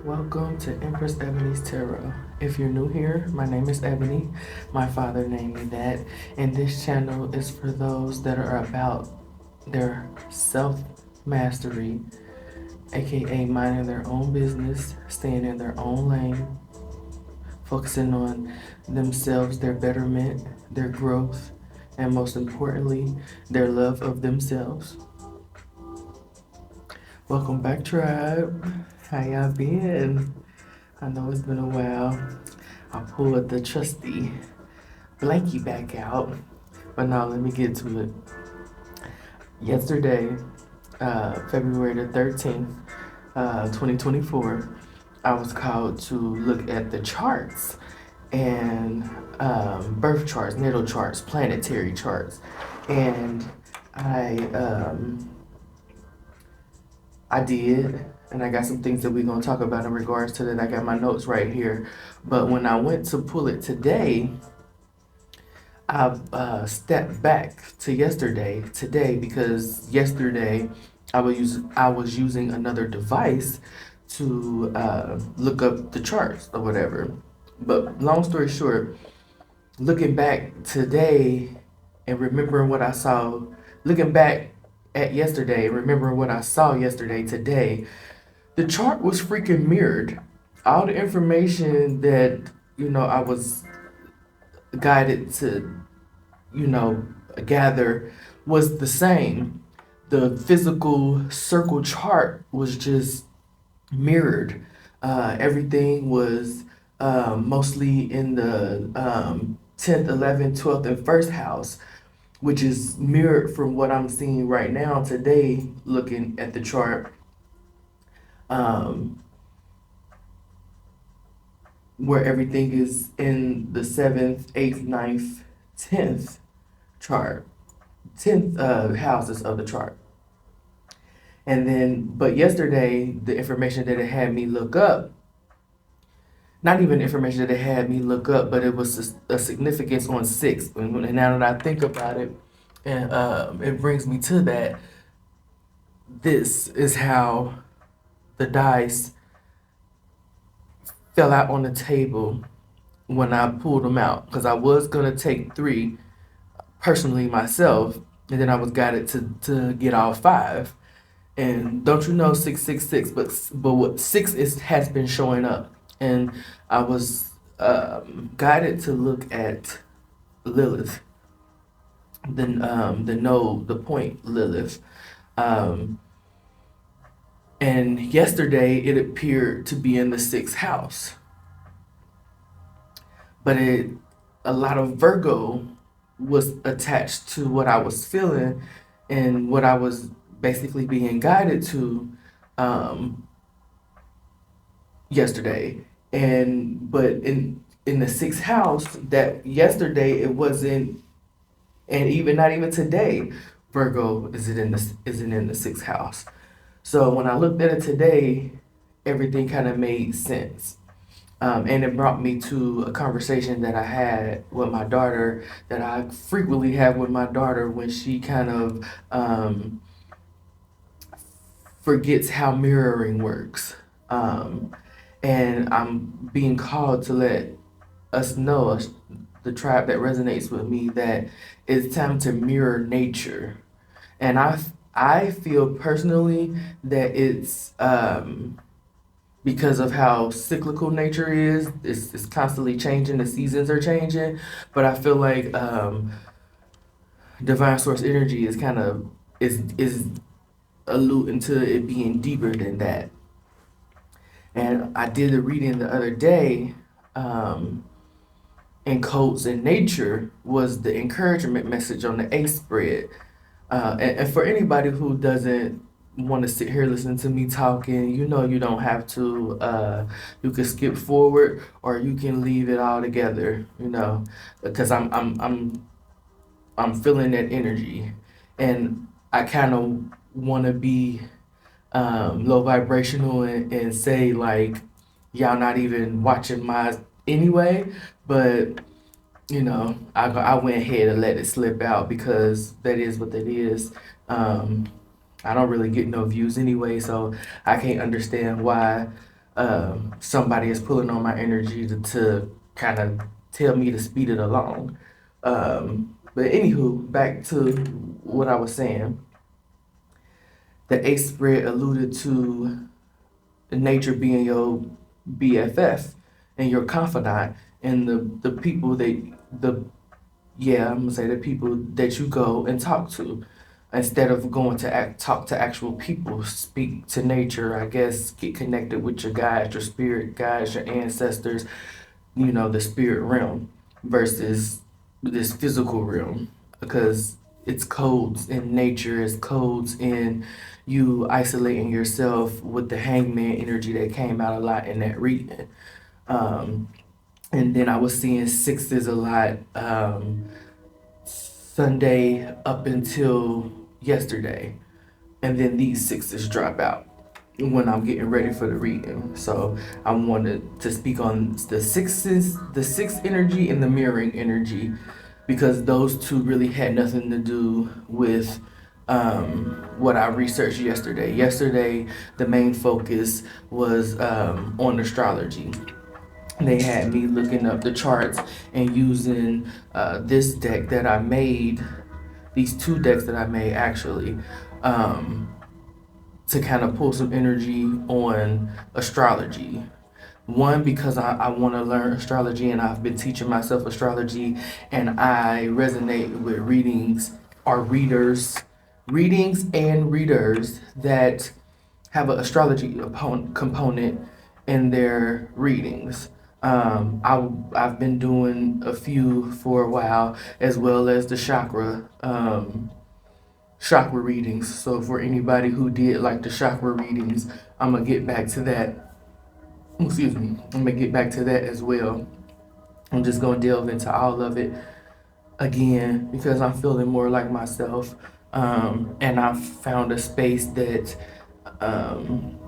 Welcome to Empress Ebony's Tarot. If you're new here, my name is Ebony. My father named me that. And this channel is for those that are about their self-mastery, aka minding their own business, staying in their own lane, focusing on themselves, their betterment, their growth, and most importantly, their love of themselves. Welcome back, tribe. How y'all been? I know it's been a while. I pulled the trusty blankie back out, but now let me get to it. Yesterday, February the 13th, 2024, I was called to look at the charts and birth charts, natal charts, planetary charts, and I did, and I got some things that we're gonna talk about in regards to that. I got my notes right here, but when I went to pull it today, I stepped back to today, because yesterday I was using another device to look up the charts or whatever. But long story short, looking back today and remembering what I saw, looking back at yesterday, remembering what I saw yesterday, today, the chart was freaking mirrored. All the information that, I was guided to, gather was the same. The physical circle chart was just mirrored. Everything was mostly in the 10th, 11th, 12th, and 1st house, which is mirrored from what I'm seeing right now today, looking at the chart. Where everything is in the 7th, 8th, 9th, 10th chart, 10th houses of the chart. And then, but yesterday, the information that it had me look up, not even information that it had me look up, but it was a significance on 6. And now that I think about it, and it brings me to that, this is how the dice fell out on the table when I pulled them out, because I was gonna take 3 personally myself, and then I was guided to get all 5. And don't you know 666? But what 6 has been showing up, and I was guided to look at Lilith, the point Lilith. And yesterday it appeared to be in the 6th house, but a lot of Virgo was attached to what I was feeling and what I was basically being guided to yesterday. But in the 6th house, that yesterday it wasn't, and even not even today, Virgo isn't in the 6th house. So when I looked at it today, everything kind of made sense. And it brought me to a conversation that I had with my daughter, that I frequently have with my daughter when she kind of forgets how mirroring works. And I'm being called to let us know, the tribe that resonates with me, that it's time to mirror nature. And I feel personally that it's because of how cyclical nature is. It's constantly changing. The seasons are changing, but I feel like divine source energy is kind of is alluding to it being deeper than that. And I did a reading the other day. In Codes in Nature was the encouragement message on the ACE spread. And for anybody who doesn't want to sit here listening to me talking, you don't have to. You can skip forward, or you can leave it all together. Because I'm feeling that energy, and I kind of want to be low vibrational and say like, y'all not even watching my anyway, but I went ahead and let it slip out, because that is what that is. I don't really get no views anyway, so I can't understand why somebody is pulling on my energy to kind of tell me to speed it along. But anywho, back to what I was saying. The eighth spread alluded to nature being your BFF and your confidant, and the people that the yeah, I'm gonna say the people that you go and talk to instead of going to talk to actual people. Speak to nature, I guess. Get connected with your guides, your spirit guides, your ancestors. You know, the spirit realm versus this physical realm, because it's codes in nature, it's codes in you isolating yourself with the hangman energy that came out a lot in that reading. Um, and then I was seeing sixes a lot. Sunday up until yesterday, and then these sixes drop out when I'm getting ready for the reading. So I wanted to speak on the sixes, the sixth energy and the mirroring energy, because those two really had nothing to do with what I researched yesterday. Yesterday, the main focus was on astrology. They had me looking up the charts and using this deck that I made, these two decks that I made actually, to kind of pull some energy on astrology. One, because I want to learn astrology and I've been teaching myself astrology, and I resonate with readings and readers that have an astrology component in their readings. I've been doing a few for a while, as well as the chakra readings. So for anybody who did like the chakra readings, I'm gonna get back to that. Excuse me. I'm gonna get back to that as well. I'm just gonna delve into all of it again because I'm feeling more like myself. And I've found a space that um,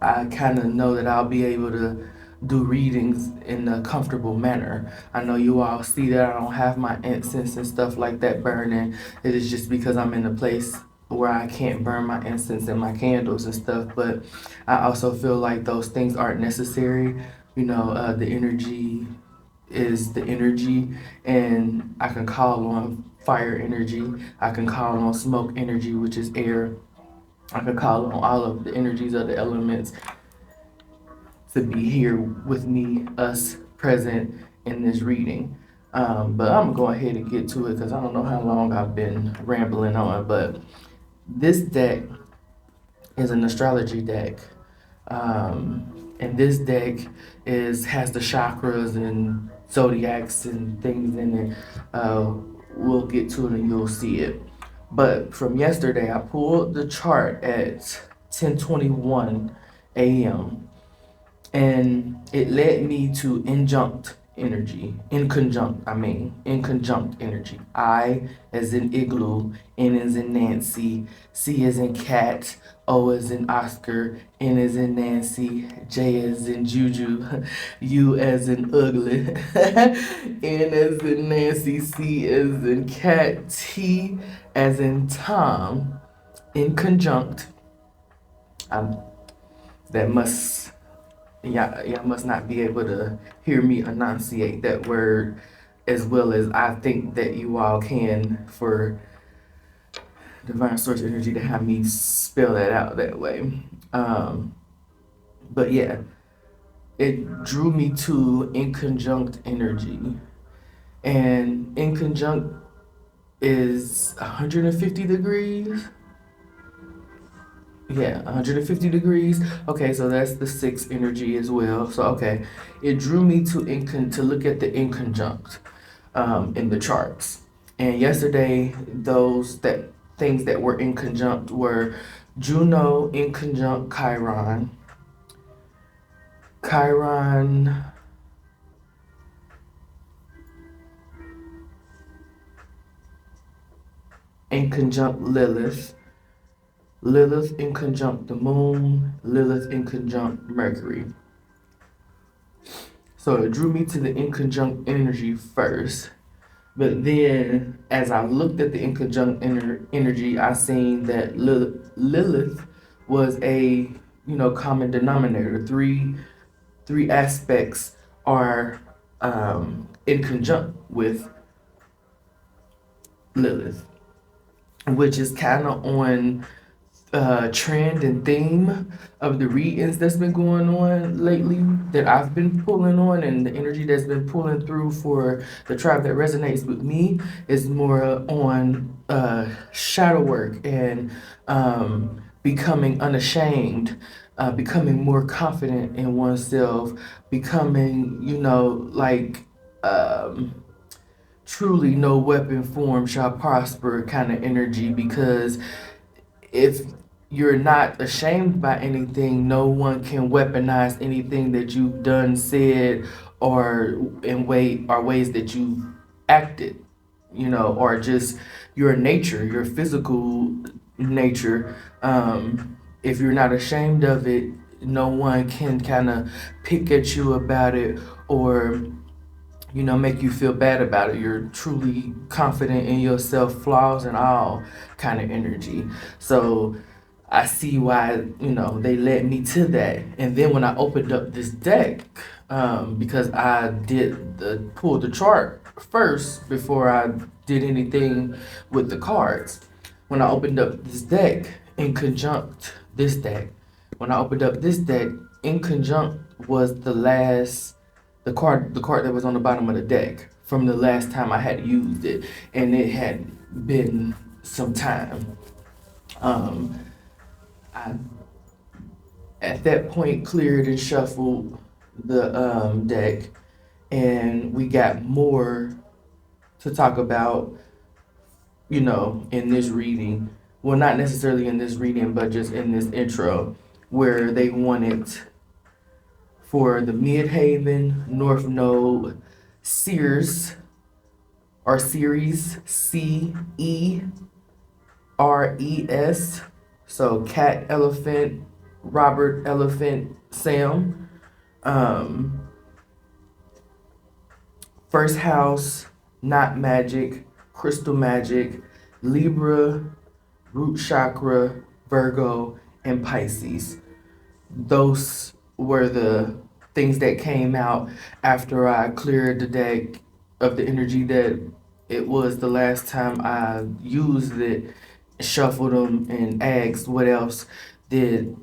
I kind of know that I'll be able to do readings in a comfortable manner. I know you all see that I don't have my incense and stuff like that burning. It is just because I'm in a place where I can't burn my incense and my candles and stuff. But I also feel like those things aren't necessary. You know, the energy is the energy, and I can call on fire energy. I can call on smoke energy, which is air. I can call on all of the energies of the elements to be here with me, us present in this reading. But I'm gonna go ahead and get to it because I don't know how long I've been rambling on. But this deck is an astrology deck, and this deck has the chakras and zodiacs and things in it. We'll get to it and you'll see it. But from yesterday, I pulled the chart at 10:21 a.m. and it led me to inconjunct energy. I as in igloo, N as in Nancy, C as in cat, O as in Oscar, N as in Nancy, J as in Juju, U as in ugly, N as in Nancy, C as in cat, T as in Tom, Inconjunct. Um, that must y'all must not be able to hear me enunciate that word as well as I think that you all can for divine source energy to have me spell that out that way. But yeah, it drew me to inconjunct energy. And inconjunct is 150 degrees. Yeah, 150 degrees. Okay, so that's the sixth energy as well. So okay, it drew me to look at the inconjunct in the charts. And yesterday, those that things that were inconjunct were Juno inconjunct Chiron, Chiron inconjunct Lilith, Lilith inconjunct the moon, Lilith inconjunct Mercury. So it drew me to the inconjunct energy first. But then, as I looked at the inconjunct energy, I seen that Lilith was a common denominator. Three aspects are in conjunct with Lilith, which is kind of on trend and theme of the readings that's been going on lately, that I've been pulling on, and the energy that's been pulling through for the tribe that resonates with me is more on shadow work and becoming unashamed, becoming more confident in oneself, becoming, like, truly no weapon form shall prosper kind of energy. Because if you're not ashamed by anything, no one can weaponize anything that you've done, said, or ways that you've acted, or just your nature, your physical nature. If you're not ashamed of it, no one can kind of pick at you about it, or make you feel bad about it. You're truly confident in yourself, flaws and all kind of energy. So I see why, they led me to that. And then when I opened up this deck, because I pulled the chart first before I did anything with the cards. When I opened up this deck, in conjunct this deck, when I opened up this deck, in conjunct was the card that was on the bottom of the deck from the last time I had used it, and it had been some time. I at that point cleared and shuffled the deck, and we got more to talk about, in this reading. Well, not necessarily in this reading, but just in this intro, where they wanted for the Midhaven North Node Sears or Series, CERES. So Cat Elephant, Robert Elephant, Sam. First house, Not Magic, Crystal Magic, Libra, Root Chakra, Virgo, and Pisces. Those were the things that came out after I cleared the deck of the energy that it was the last time I used it, shuffled them, and asked what else did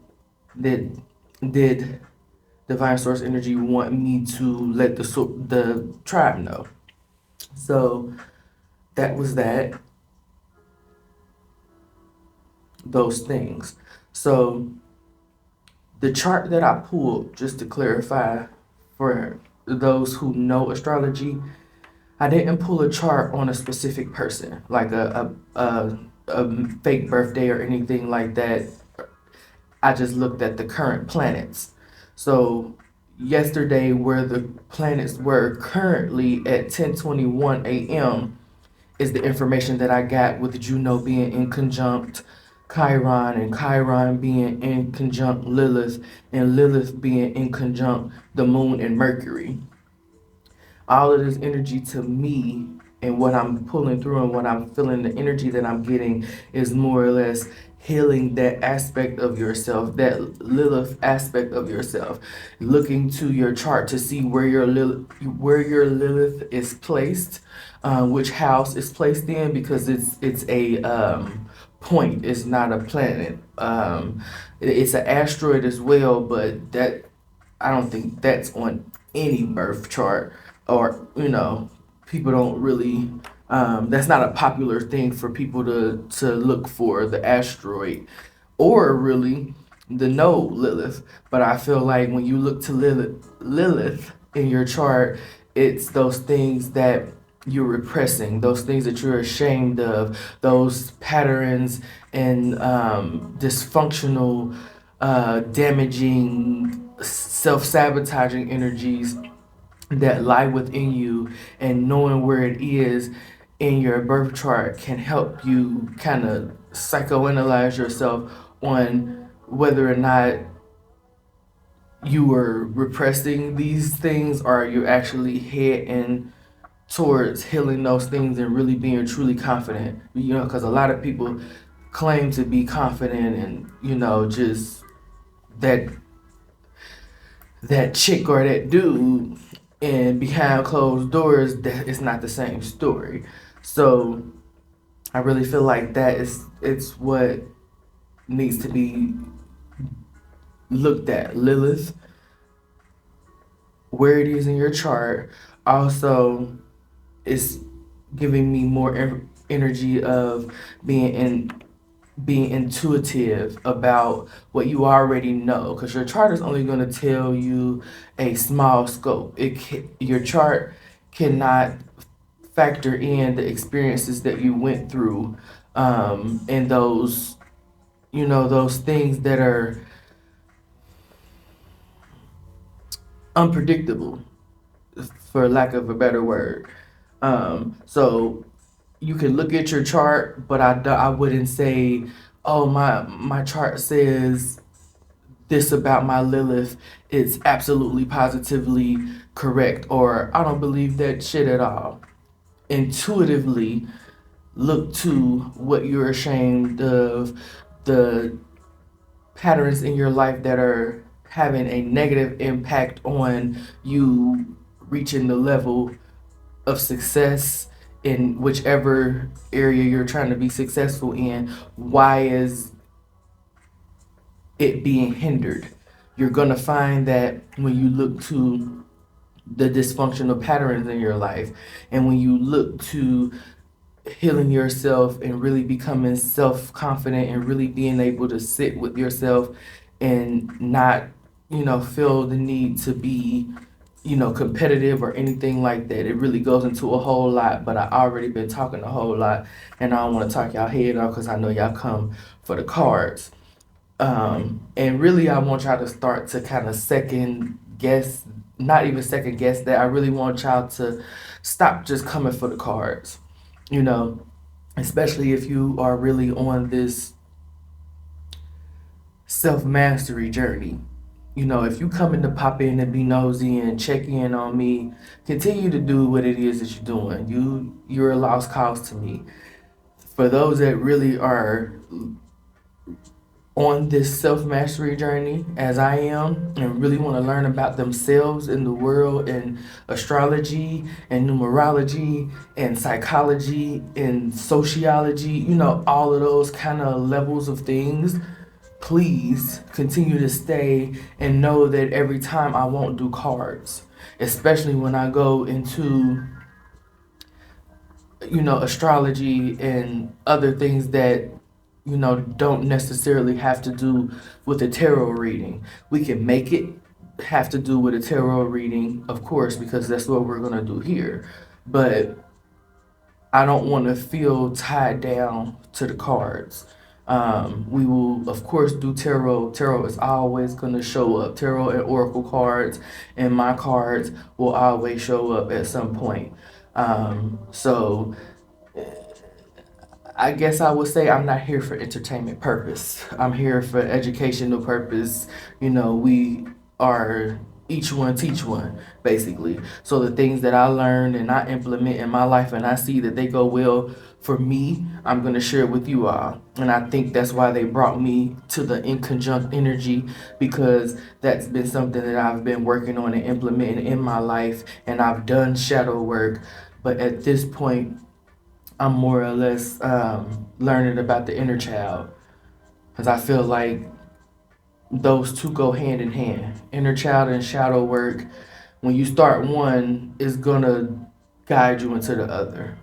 did did Divine Source Energy want me to let the tribe know. So that was those things. So the chart that I pulled, just to clarify for those who know astrology, I didn't pull a chart on a specific person, like a fake birthday or anything like that. I just looked at the current planets. So yesterday, where the planets were currently at 10:21 a.m., is the information that I got, with Juno being in conjunct Chiron, and Chiron being in conjunct Lilith, and Lilith being in conjunct the moon and Mercury. All of this energy to me, and what I'm pulling through and what I'm feeling, the energy that I'm getting, is more or less healing that aspect of yourself, that Lilith aspect of yourself. Looking to your chart to see where your Lilith is placed, which house is placed in, because it's a point. It's not a planet. It's an asteroid as well, but that I don't think that's on any birth chart, or people don't really. That's not a popular thing for people to look for, the asteroid, or really the node Lilith. But I feel like when you look to Lilith in your chart, it's those things that you're repressing, those things that you're ashamed of, those patterns and dysfunctional, damaging, self-sabotaging energies that lie within you. And knowing where it is in your birth chart can help you kind of psychoanalyze yourself on whether or not you were repressing these things, or you're actually heading towards healing those things and really being truly confident. Because a lot of people claim to be confident and just that chick or that dude, and behind closed doors, that it's not the same story. So I really feel like it's what needs to be looked at. Lilith, where it is in your chart, also is giving me more energy of being intuitive about what you already know, because your chart is only going to tell you a small scope. Your chart cannot factor in the experiences that you went through, and those, those things that are unpredictable, for lack of a better word. So you can look at your chart, but I wouldn't say, oh, my chart says this about my Lilith. It's absolutely positively correct, or I don't believe that shit at all. Intuitively look to what you're ashamed of, the patterns in your life that are having a negative impact on you reaching the level of success in whichever area you're trying to be successful in. Why is it being hindered? You're going to find that when you look to the dysfunctional patterns in your life, and when you look to healing yourself and really becoming self-confident and really being able to sit with yourself and not, feel the need to be, competitive or anything like that. It really goes into a whole lot, but I already been talking a whole lot, and I don't want to talk y'all head off because I know y'all come for the cards. And really, I want y'all to start to kind of second guess, not even second guess that. I really want y'all to stop just coming for the cards, especially if you are really on this self mastery journey. If you coming to pop in and be nosy and check in on me, continue to do what it is that you're doing. You're a lost cause to me. For those that really are on this self-mastery journey, as I am, and really want to learn about themselves in the world, and astrology and numerology and psychology and sociology, all of those kind of levels of things, please continue to stay and know that every time I won't do cards, especially when I go into, astrology and other things that, don't necessarily have to do with a tarot reading. We can make it have to do with a tarot reading, of course, because that's what we're going to do here. But I don't want to feel tied down to the cards. We will, of course, do tarot. Tarot is always going to show up. Tarot and oracle cards and my cards will always show up at some point. So I guess I would say I'm not here for entertainment purpose. I'm here for educational purpose. We are each one teach one, basically. So the things that I learned and I implement in my life and I see that they go well for me, I'm going to share it with you all. And I think that's why they brought me to the Inconjunct energy, because that's been something that I've been working on and implementing in my life, and I've done shadow work. But at this point, I'm more or less learning about the inner child, because I feel like those two go hand in hand. Inner child and shadow work, when you start one, is gonna guide you into the other.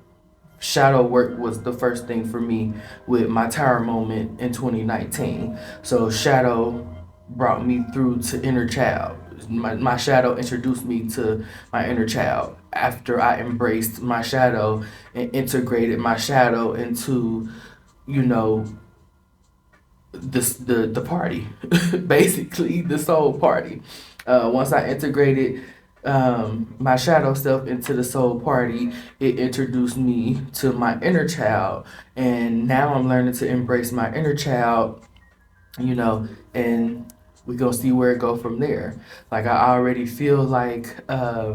Shadow work was the first thing for me with my tower moment in 2019. So shadow brought me through to inner child. My shadow introduced me to my inner child after I embraced my shadow and integrated my shadow into, you know, the party, basically the soul party. Once I integrated my shadow self into the soul party, it introduced me to my inner child, and now I'm learning to embrace my inner child, and we gonna see where it go from there. Like, I already feel like I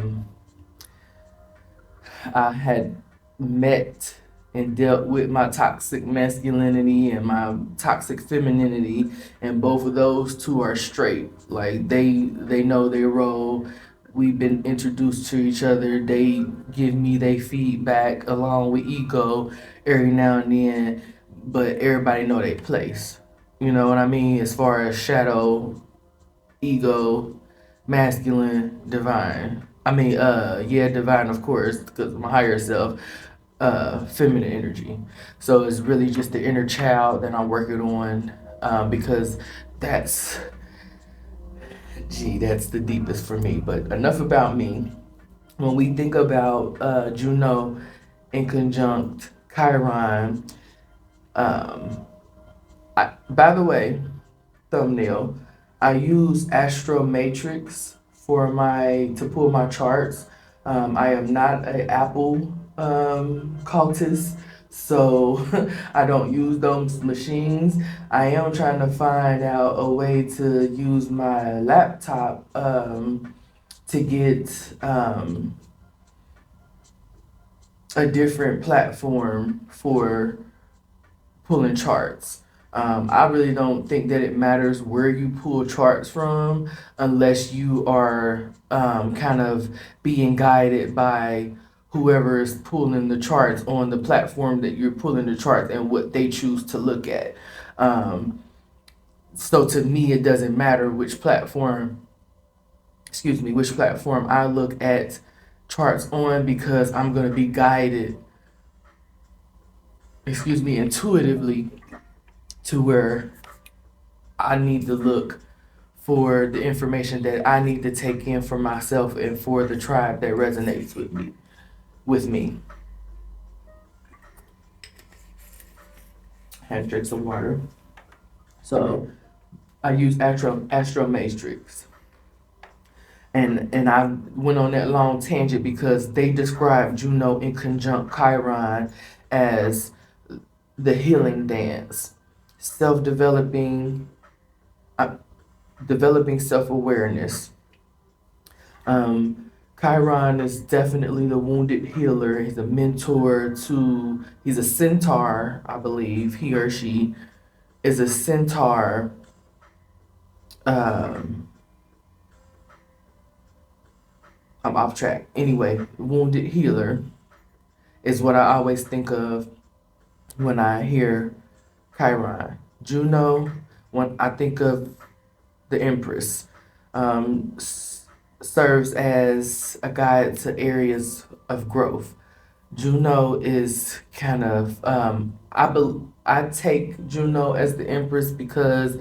had met and dealt with my toxic masculinity and my toxic femininity, and both of those two are straight. Like they know their role. We've been introduced to each other. They give me their feedback along with ego every now and then, but everybody know their place. You know what I mean? As far as shadow, ego, masculine, divine. I mean, yeah, divine, of course, because my higher self, feminine energy. So it's really just the inner child that I'm working on, because that's, that's the deepest for me. But enough about me. When we think about Juno, Inconjunct, Chiron, um, by the way, thumbnail, I use Astro Matrix for to pull my charts. I am not an Apple cultist, so I don't use those machines. I am trying to find out a way to use my laptop to get a different platform for pulling charts. I really don't think that it matters where you pull charts from unless you are kind of being guided by whoever is pulling the charts on the platform that you're pulling the charts and what they choose to look at. So to me, it doesn't matter which platform I look at charts on, because I'm going to be guided, intuitively to where I need to look for the information that I need to take in for myself and for the tribe that resonates with me. Had to drink some water. So I use Astro Matrix. And I went on that long tangent because they describe Juno Inconjunct Chiron as the healing dance, self-developing, developing self-awareness. Chiron is definitely the wounded healer. He's a mentor he's a centaur, I believe. He or she is a centaur. I'm off track. Anyway, wounded healer is what I always think of when I hear Chiron. Juno, when I think of the Empress, serves as a guide to areas of growth. Juno is kind of, I take Juno as the Empress because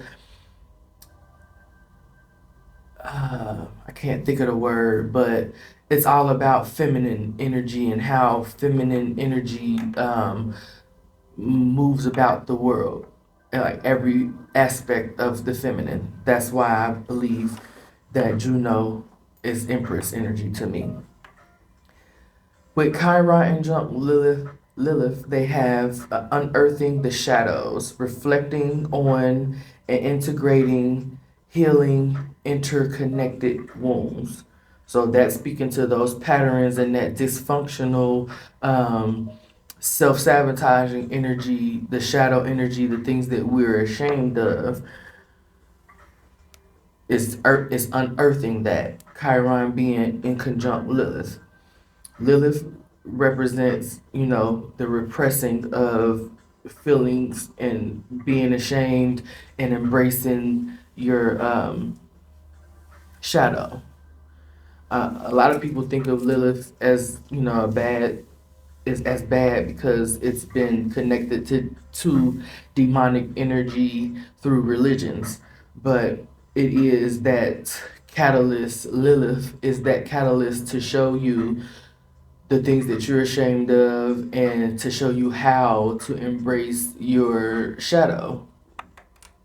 I can't think of the word, but it's all about feminine energy and how feminine energy moves about the world, like every aspect of the feminine. That's why I believe that Juno is Empress energy to me. With Chiron and Jump Lilith, they have unearthing the shadows, reflecting on and integrating healing interconnected wounds. So that's speaking to those patterns and that dysfunctional, self-sabotaging energy, the shadow energy, the things that we're ashamed of. Is unearthing that. Chiron being in conjunct Lilith. Lilith represents, the repressing of feelings and being ashamed and embracing your shadow. A lot of people think of Lilith as, as bad because it's been connected to demonic energy through religions. But it is that catalyst, Lilith is that catalyst to show you the things that you're ashamed of and to show you how to embrace your shadow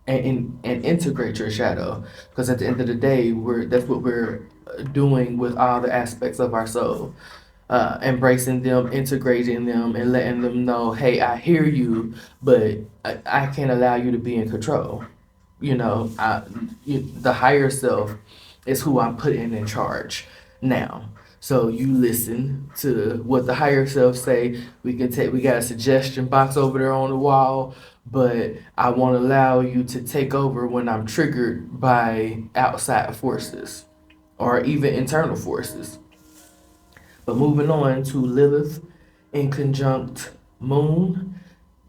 and integrate your shadow. Because at the end of the day, that's what we're doing with all the aspects of our soul. Embracing them, integrating them, and letting them know, hey, I hear you, but I can't allow you to be in control. The higher self is who I'm putting in charge now. So you listen to what the higher self say. We got a suggestion box over there on the wall, but I won't allow you to take over when I'm triggered by outside forces or even internal forces. But moving on to Lilith in conjunct Moon,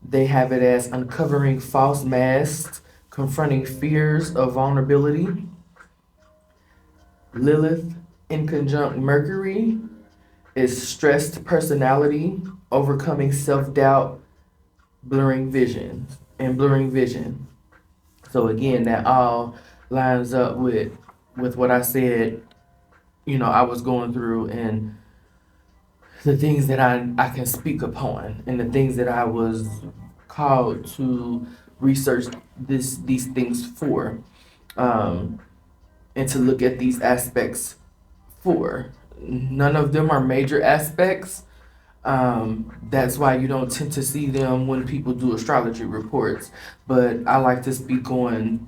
they have it as uncovering false masks, confronting fears of vulnerability. Lilith in conjunct Mercury is stressed personality, overcoming self-doubt, blurring vision. So again, that all lines up with what I said, I was going through, and the things that I can speak upon, and the things that I was called to research these things for, um, and to look at these aspects for. None of them are major aspects. That's why you don't tend to see them when people do astrology reports. But I like to speak on,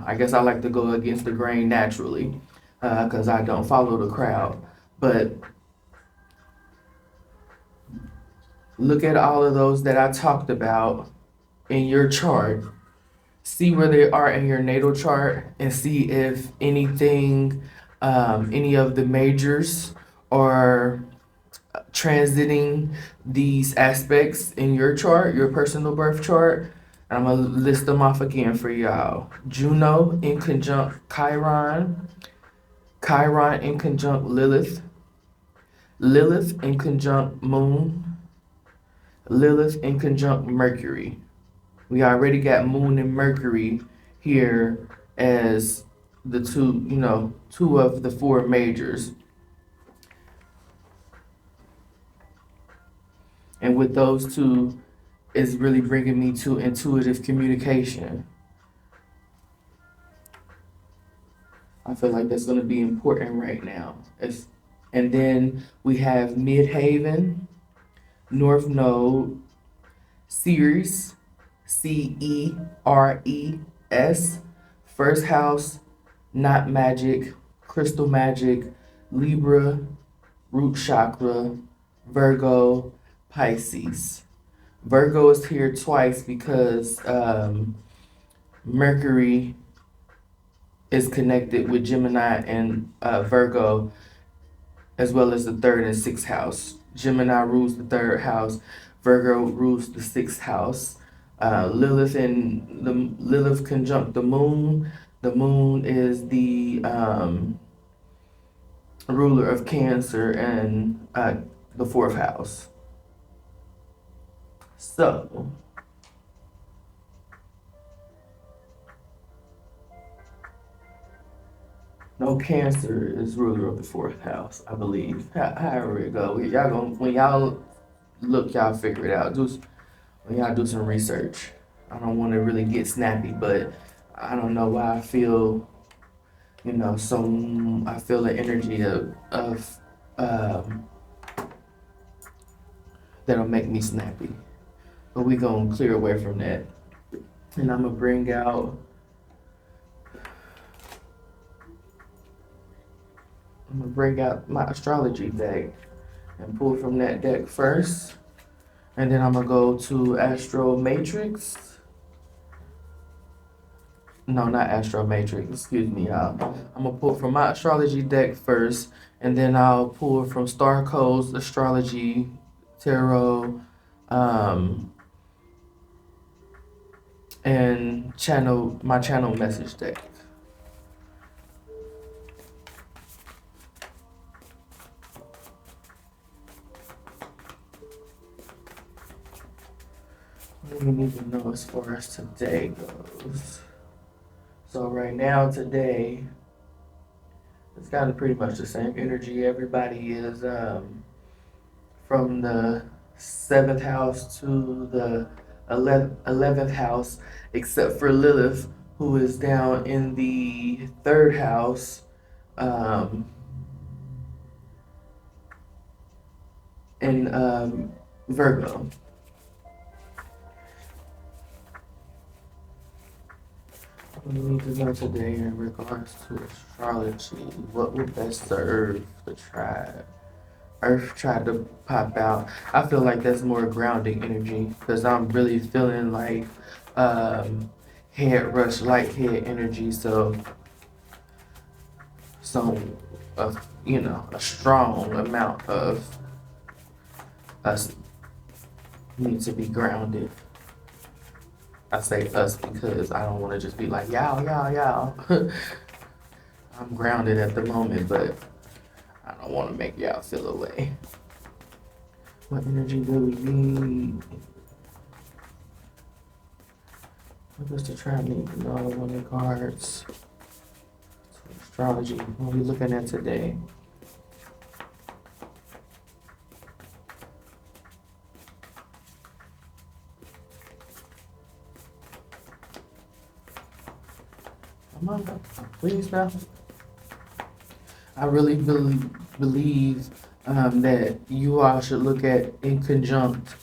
I guess I like to go against the grain naturally, because I don't follow the crowd. But look at all of those that I talked about in your chart. See where they are in your natal chart and see if anything, any of the majors are transiting these aspects in your chart, your personal birth chart. I'm gonna list them off again for y'all. Juno in conjunct Chiron, Chiron in conjunct Lilith, Lilith in conjunct Moon, Lilith in conjunct Mercury. We already got Moon and Mercury here as the two of the four majors. And with those two, is really bringing me to intuitive communication. I feel like that's going to be important right now. And then we have Midhaven, North Node, Ceres, Ceres, first house, not magic, crystal magic, Libra, root chakra, Virgo, Pisces. Virgo is here twice because Mercury is connected with Gemini and Virgo, as well as the third and sixth house. Gemini rules the third house, Virgo rules the sixth house. Lilith conjunct the moon. The moon is the ruler of Cancer and the fourth house. So, no, Cancer is ruler of the fourth house, I believe. However it go, when y'all look, y'all figure it out. When y'all do some research. I don't want to really get snappy, but I don't know why I feel, I feel the energy of that'll make me snappy. But we gonna clear away from that, and I'm gonna bring out. My astrology deck and pull from that deck first. And then I'm gonna go to Astro Matrix. No, not Astro Matrix, excuse me, y'all. I'm gonna pull from my astrology deck first, and then I'll pull from StarCodes, Astrology, Tarot, and my channel message deck. What do we need to know as far as today goes? So right now, today, it's kind of pretty much the same energy. Everybody is from the 7th house to the 11th house, except for Lilith, who is down in the 3rd house, in Virgo. We need to know today in regards to astrology. What would best serve the tribe? Earth tried to pop out. I feel like that's more grounding energy because I'm really feeling like um, head rush, light head energy. So some of a strong amount of us need to be grounded. I say us because I don't want to just be like y'all, y'all, y'all. I'm grounded at the moment, but I don't want to make y'all feel away. What energy do we need? What does the tribe need to know when it cards to astrology? What are we looking at today? Come on, please now. I really believe that you all should look at inconjunct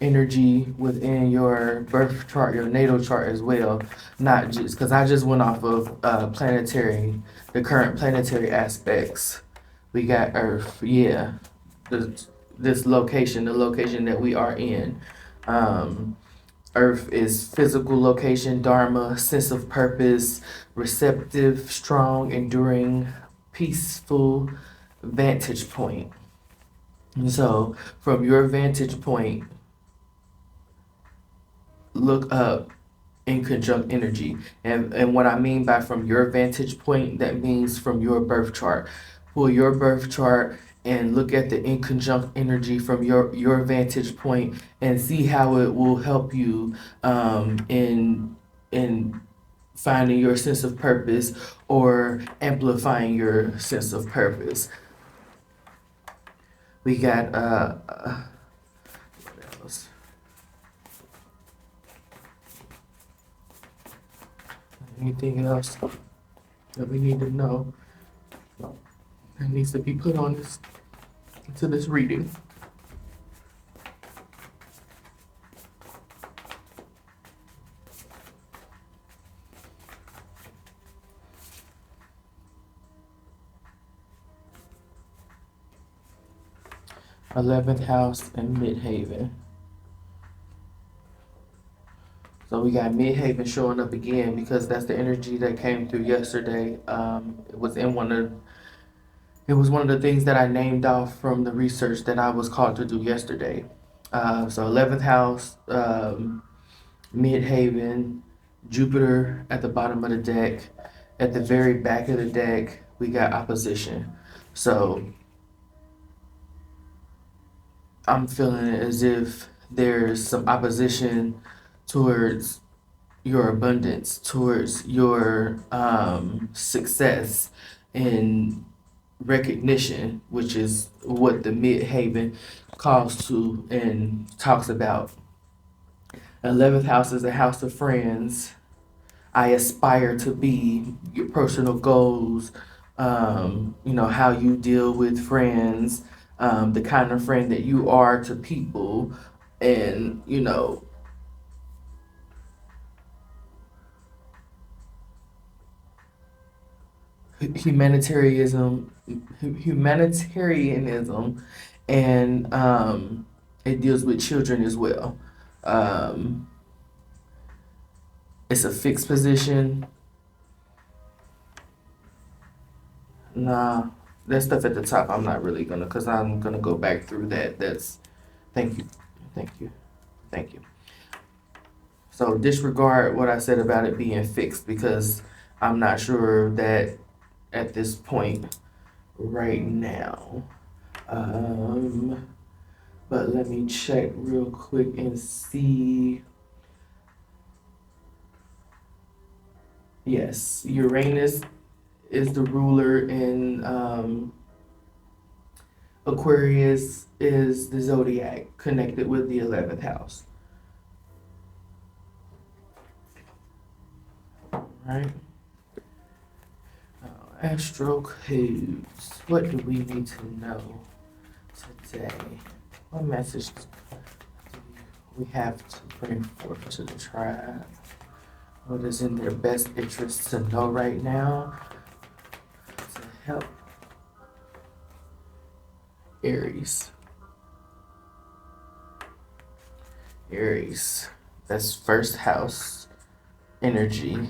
energy within your birth chart, your natal chart as well. Not just because I just went off of the current planetary aspects. We got Earth, yeah, this location, the location that we are in. Um, Earth is physical location, dharma, sense of purpose, receptive, strong, enduring, peaceful vantage point. And so, from your vantage point, look up inconjunct energy. And what I mean by from your vantage point, that means from your birth chart. Pull your birth chart and look at the inconjunct energy from your vantage point and see how it will help you in finding your sense of purpose or amplifying your sense of purpose. We got what else? Anything else that we need to know that needs to be put on this reading? 11th house and Midhaven. So we got Midhaven showing up again because that's the energy that came through yesterday. It was one of the things that I named off from the research that I was called to do yesterday. So 11th house, Midhaven, Jupiter at the bottom of the deck. At the very back of the deck, we got opposition. So I'm feeling as if there's some opposition towards your abundance, towards your success and recognition, which is what the Midhaven calls to and talks about. 11th house is a house of friends. I aspire to be your personal goals, how you deal with friends, the kind of friend that you are to people, and, humanitarianism, and it deals with children as well. Um, it's a fixed position. Nah, that stuff at the top, I'm not really gonna, because I'm gonna go back through that. Thank you, thank you, thank you. So disregard what I said about it being fixed because I'm not sure that at this point right now. But let me check real quick and see. Yes, Uranus is the ruler in Aquarius is the zodiac connected with the 11th house. Right? Astro codes. What do we need to know today? What message do we have to bring forth to the tribe? What is in their best interest to know right now to help Aries? Aries, that's first house energy.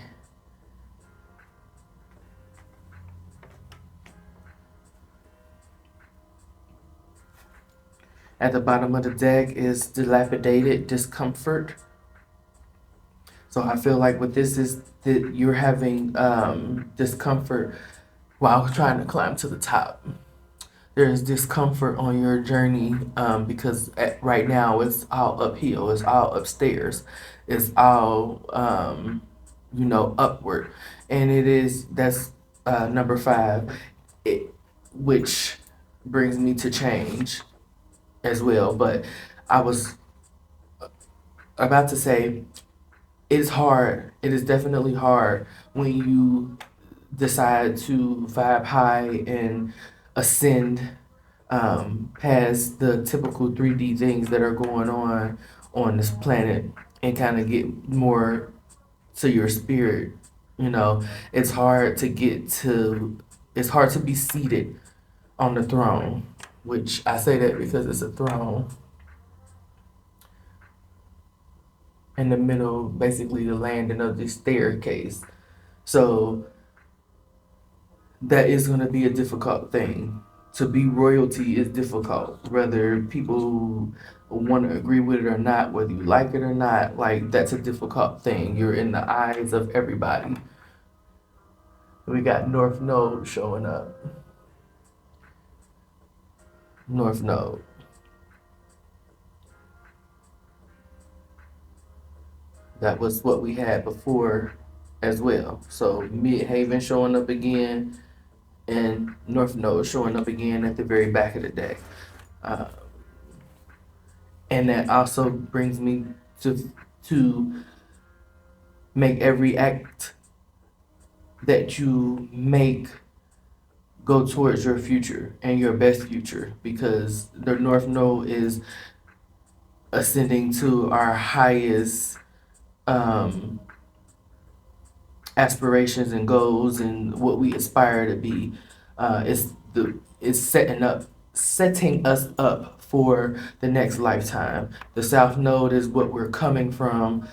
At the bottom of the deck is dilapidated discomfort. So I feel like with this is that you're having discomfort while trying to climb to the top. There's discomfort on your journey because right now it's all uphill, it's all upstairs, it's all upward, and that's number 5, which brings me to change as well. But I was about to say it's hard. It is definitely hard when you decide to vibe high and ascend past the typical 3D things that are going on this planet and kind of get more to your spirit. It's hard to it's hard to be seated on the throne, which I say that because it's a throne in the middle, basically the landing of the staircase. So that is going to be a difficult thing. To be royalty is difficult, whether people want to agree with it or not, whether you like it or not. Like, that's a difficult thing. You're in the eyes of everybody. We got North Node showing up. North Node. That was what we had before as well. So Midhaven showing up again, and North Node showing up again at the very back of the deck. And that also brings me to make every act that you make go towards your future and your best future, because the North Node is ascending to our highest aspirations and goals and what we aspire to be. It's setting us up for the next lifetime. The South Node is what we're coming from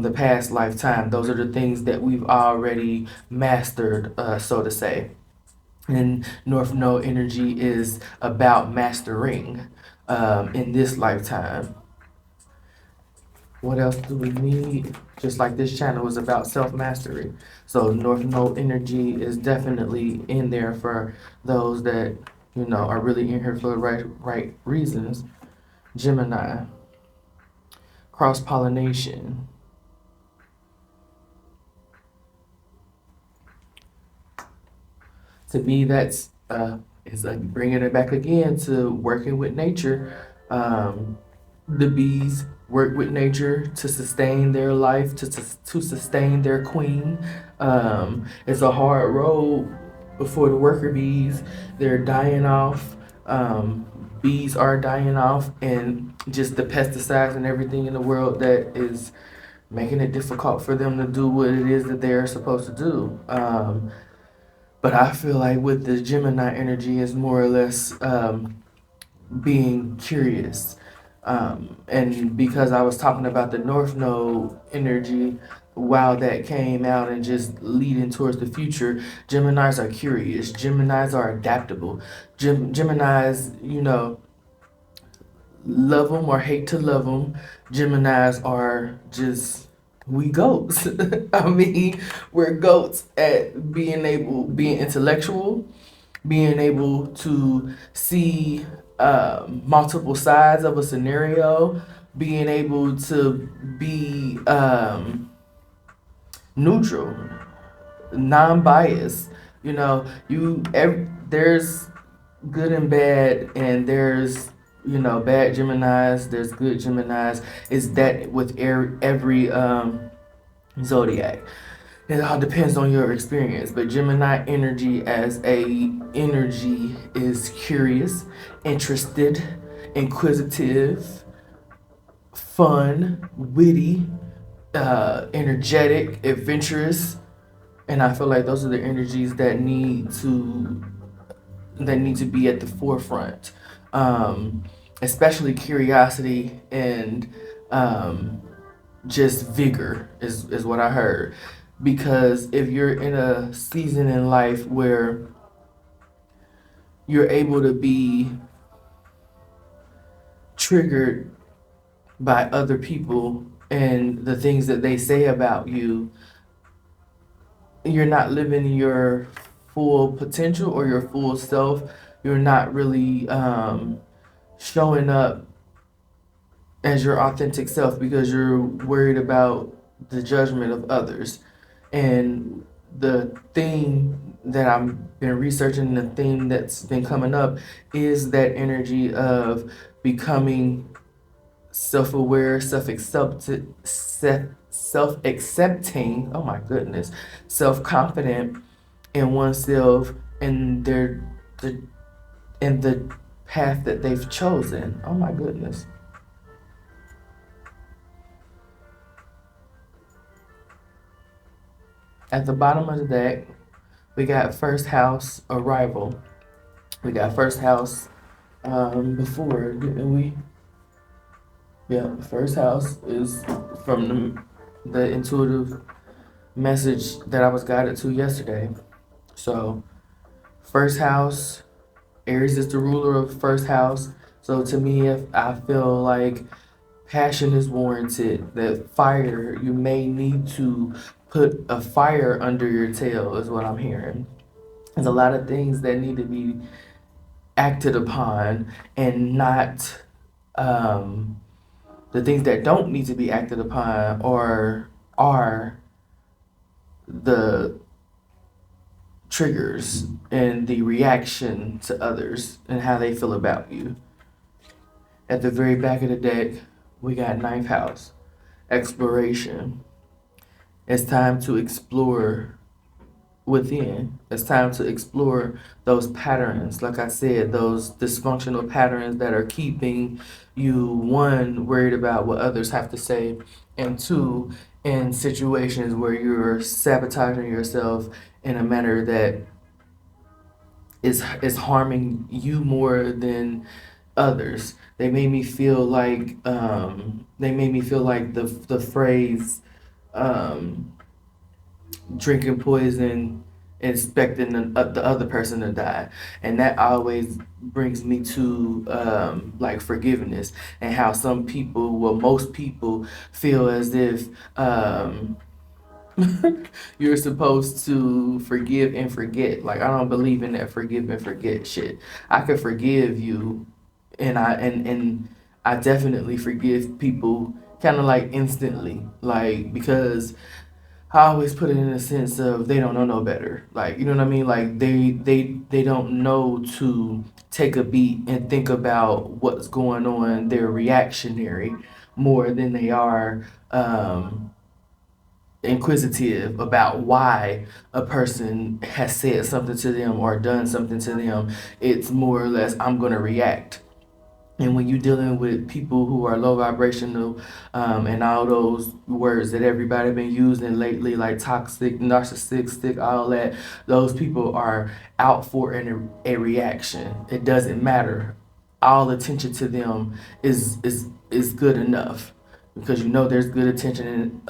the past lifetime. Those are the things that we've already mastered, so to say. And North Node energy is about mastering in this lifetime. What else do we need? Just like this channel is about self-mastery. So North Node energy is definitely in there for those that, are really in here for the right reasons. Gemini. Cross-pollination. To me, that's it's like bringing it back again to working with nature. The bees work with nature to sustain their life, to sustain their queen. It's a hard road for the worker bees. They're dying off. Bees are dying off, and just the pesticides and everything in the world that is making it difficult for them to do what it is that they're supposed to do. But I feel like with the Gemini energy is more or less being curious. And because I was talking about the North Node energy, while that came out and just leading towards the future, Geminis are curious. Geminis are adaptable. Geminis, love them or hate to love them. Geminis are just, we goats. I mean, we're goats at being intellectual, being able to see multiple sides of a scenario, being able to be neutral, non-biased. There's good and bad, and there's bad Geminis, there's good Geminis. Is that with every zodiac? It all depends on your experience, but Gemini energy as a energy is curious, interested, inquisitive, fun, witty, energetic, adventurous, and I feel like those are the energies that need to be at the forefront. Especially curiosity and just vigor is what I heard. Because if you're in a season in life where you're able to be triggered by other people and the things that they say about you, you're not living your full potential or your full self. You're not really showing up as your authentic self because you're worried about the judgment of others. And the theme that I've been researching, the theme that's been coming up is that energy of becoming self-aware, self-accepted, self-accepting, oh my goodness, self-confident in oneself and the path that they've chosen. Oh my goodness. At the bottom of the deck, we got first house arrival. We got first house before, didn't we? Yeah, first house is from the intuitive message that I was guided to yesterday. So, first house, Aries is the ruler of first house. So, to me, if I feel like passion is warranted, that fire, you may need to put a fire under your tail, is what I'm hearing. There's a lot of things that need to be acted upon and not the things that don't need to be acted upon or are the triggers and the reaction to others and how they feel about you. At the very back of the deck, we got ninth house, exploration. It's time to explore within. It's time to explore those patterns. Like I said, those dysfunctional patterns that are keeping you, one, worried about what others have to say, and two, in situations where you're sabotaging yourself in a manner that is harming you more than others. They made me feel like the phrase um, drinking poison and expecting the other person to die, and that always brings me to like forgiveness and how some people, well, most people feel as if you're supposed to forgive and forget. Like, I don't believe in that forgive and forget shit. I could forgive you, and I definitely forgive people kind of like instantly, like, because I always put it in a sense of they don't know no better. Like, you know what I mean? Like, they don't know to take a beat and think about what's going on. They're reactionary more than they are inquisitive about why a person has said something to them or done something to them. It's more or less, I'm going to react. And when you're dealing with people who are low vibrational, and all those words that everybody been using lately, like toxic, narcissistic, all that, those people are out for a reaction. It doesn't matter. All attention to them is good enough, because you know there's good attention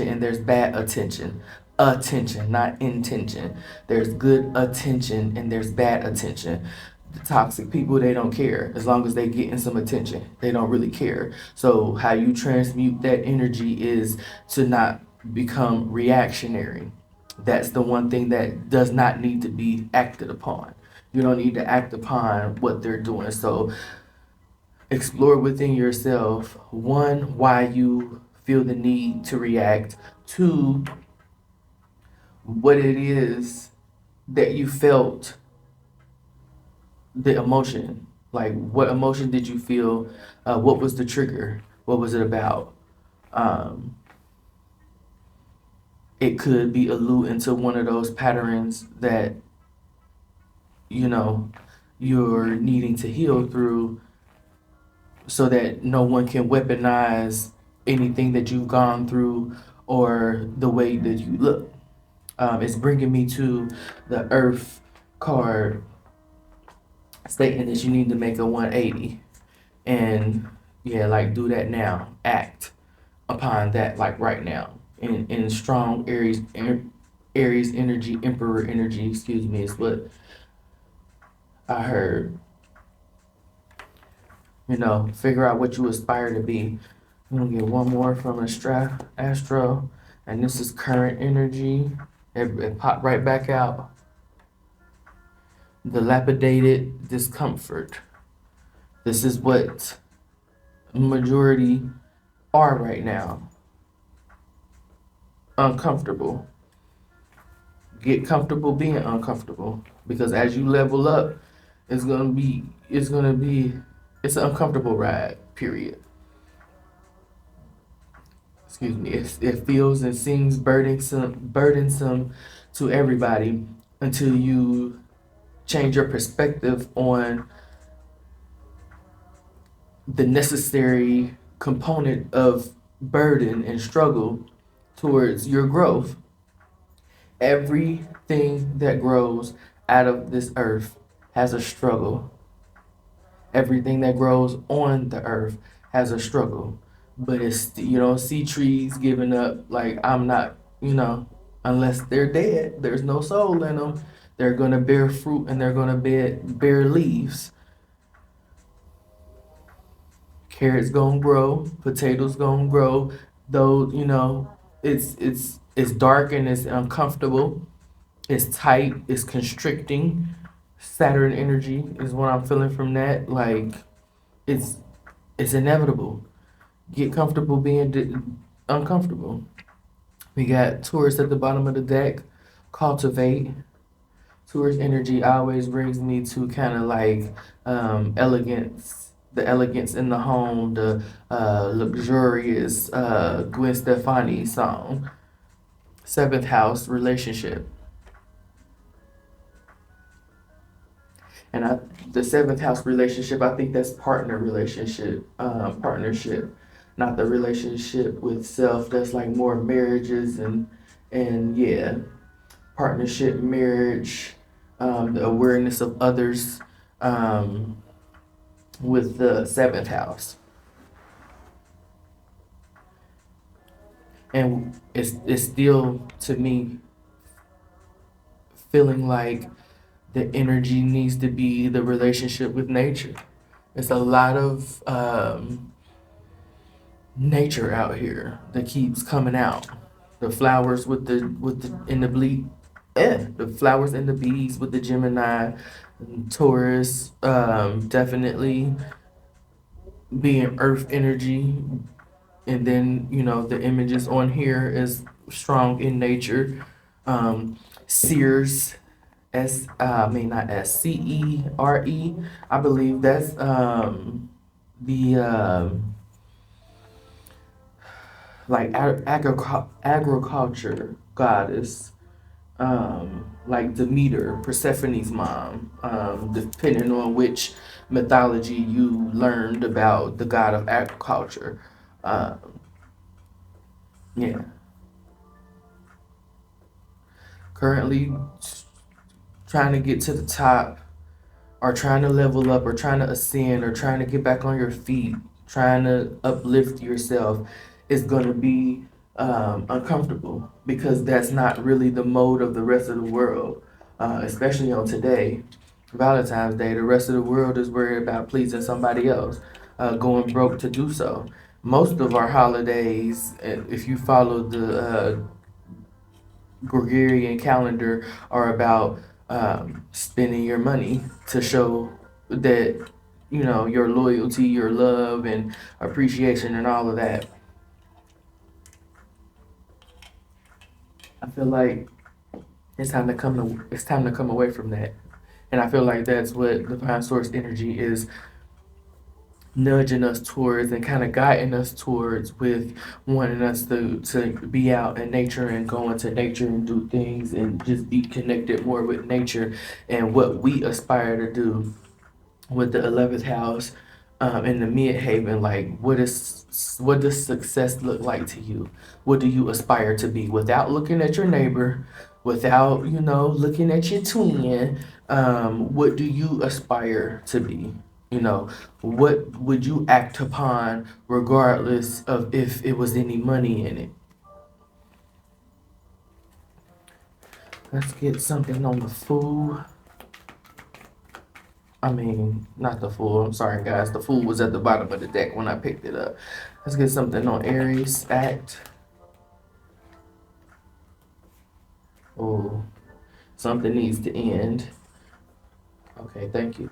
and there's bad attention. Attention, not intention. There's good attention and there's bad attention. The toxic people, they don't care as long as they getting some attention. They don't really care. So how you transmute that energy is to not become reactionary. That's the one thing that does not need to be acted upon. You don't need to act upon what they're doing. So explore within yourself, one, why you feel the need to react. Two, what it is that you felt, the emotion. Like, what emotion did you feel? What was the trigger? What was it about? Um, it could be alluding to one of those patterns that, you know, you're needing to heal through, so that no one can weaponize anything that you've gone through or the way that you look. It's bringing me to the Earth card stating that you need to make a 180. And yeah, like do that now. Act upon that like right now. In strong Aries energy, Emperor energy, excuse me, is what I heard. You know, figure out what you aspire to be. I'm gonna get one more from Astro, and this is current energy. It popped right back out. Dilapidated discomfort. This is what majority are right now. Uncomfortable. Get comfortable being uncomfortable, because as you level up, it's gonna be it's an uncomfortable ride. Period. Excuse me. It feels and seems burdensome to everybody until you change your perspective on the necessary component of burden and struggle towards your growth. Everything that grows out of this earth has a struggle. Everything that grows on the earth has a struggle. But it's, you don't see trees giving up. Like, I'm not, unless they're dead, there's no soul in them. They're going to bear fruit and they're going to bear leaves. Carrots gonna grow, potatoes gonna grow. Though, it's dark and it's uncomfortable. It's tight. It's constricting. Saturn energy is what I'm feeling from that. Like, it's it's inevitable. Get comfortable being uncomfortable. We got Taurus at the bottom of the deck. Cultivate. Taurus energy always brings me to kind of like elegance, the elegance in the home, the luxurious Gwen Stefani song. Seventh house relationship. And the seventh house relationship, I think that's partnership, not the relationship with self. That's like more marriages and yeah, partnership, marriage, the awareness of others, with the seventh house. And it's still, to me, feeling like the energy needs to be the relationship with nature. It's a lot of nature out here that keeps coming out. The flowers with the in the bleed, the flowers and the bees with the Gemini, and Taurus, definitely being Earth energy, and then the images on here is strong in nature. Sears, not Cere, I believe that's the like agriculture goddess, like Demeter, Persephone's mom, depending on which mythology you learned about the god of agriculture. Um, yeah. Currently trying to get to the top, or trying to level up, or trying to ascend, or trying to get back on your feet, trying to uplift yourself is going to be uncomfortable, because that's not really the mode of the rest of the world, especially on today, Valentine's Day. The rest of the world is worried about pleasing somebody else, going broke to do so. Most of our holidays, if you follow the Gregorian calendar, are about spending your money to show that your loyalty, your love, and appreciation, and all of that. I feel like it's time to come away from that, and I feel like that's what divine source energy is nudging us towards and kind of guiding us towards, with wanting us to be out in nature and go into nature and do things and just be connected more with nature and what we aspire to do with the 11th house. in the midhaven, like what does success look like to you? What do you aspire to be without looking at your neighbor, without looking at your twin? What do you aspire to be? What would you act upon regardless of if it was any money in it? Let's get something on the fool. I mean, not the fool. I'm sorry, guys. The fool was at the bottom of the deck when I picked it up. Let's get something on Aries. Act. Oh, something needs to end. Okay, thank you.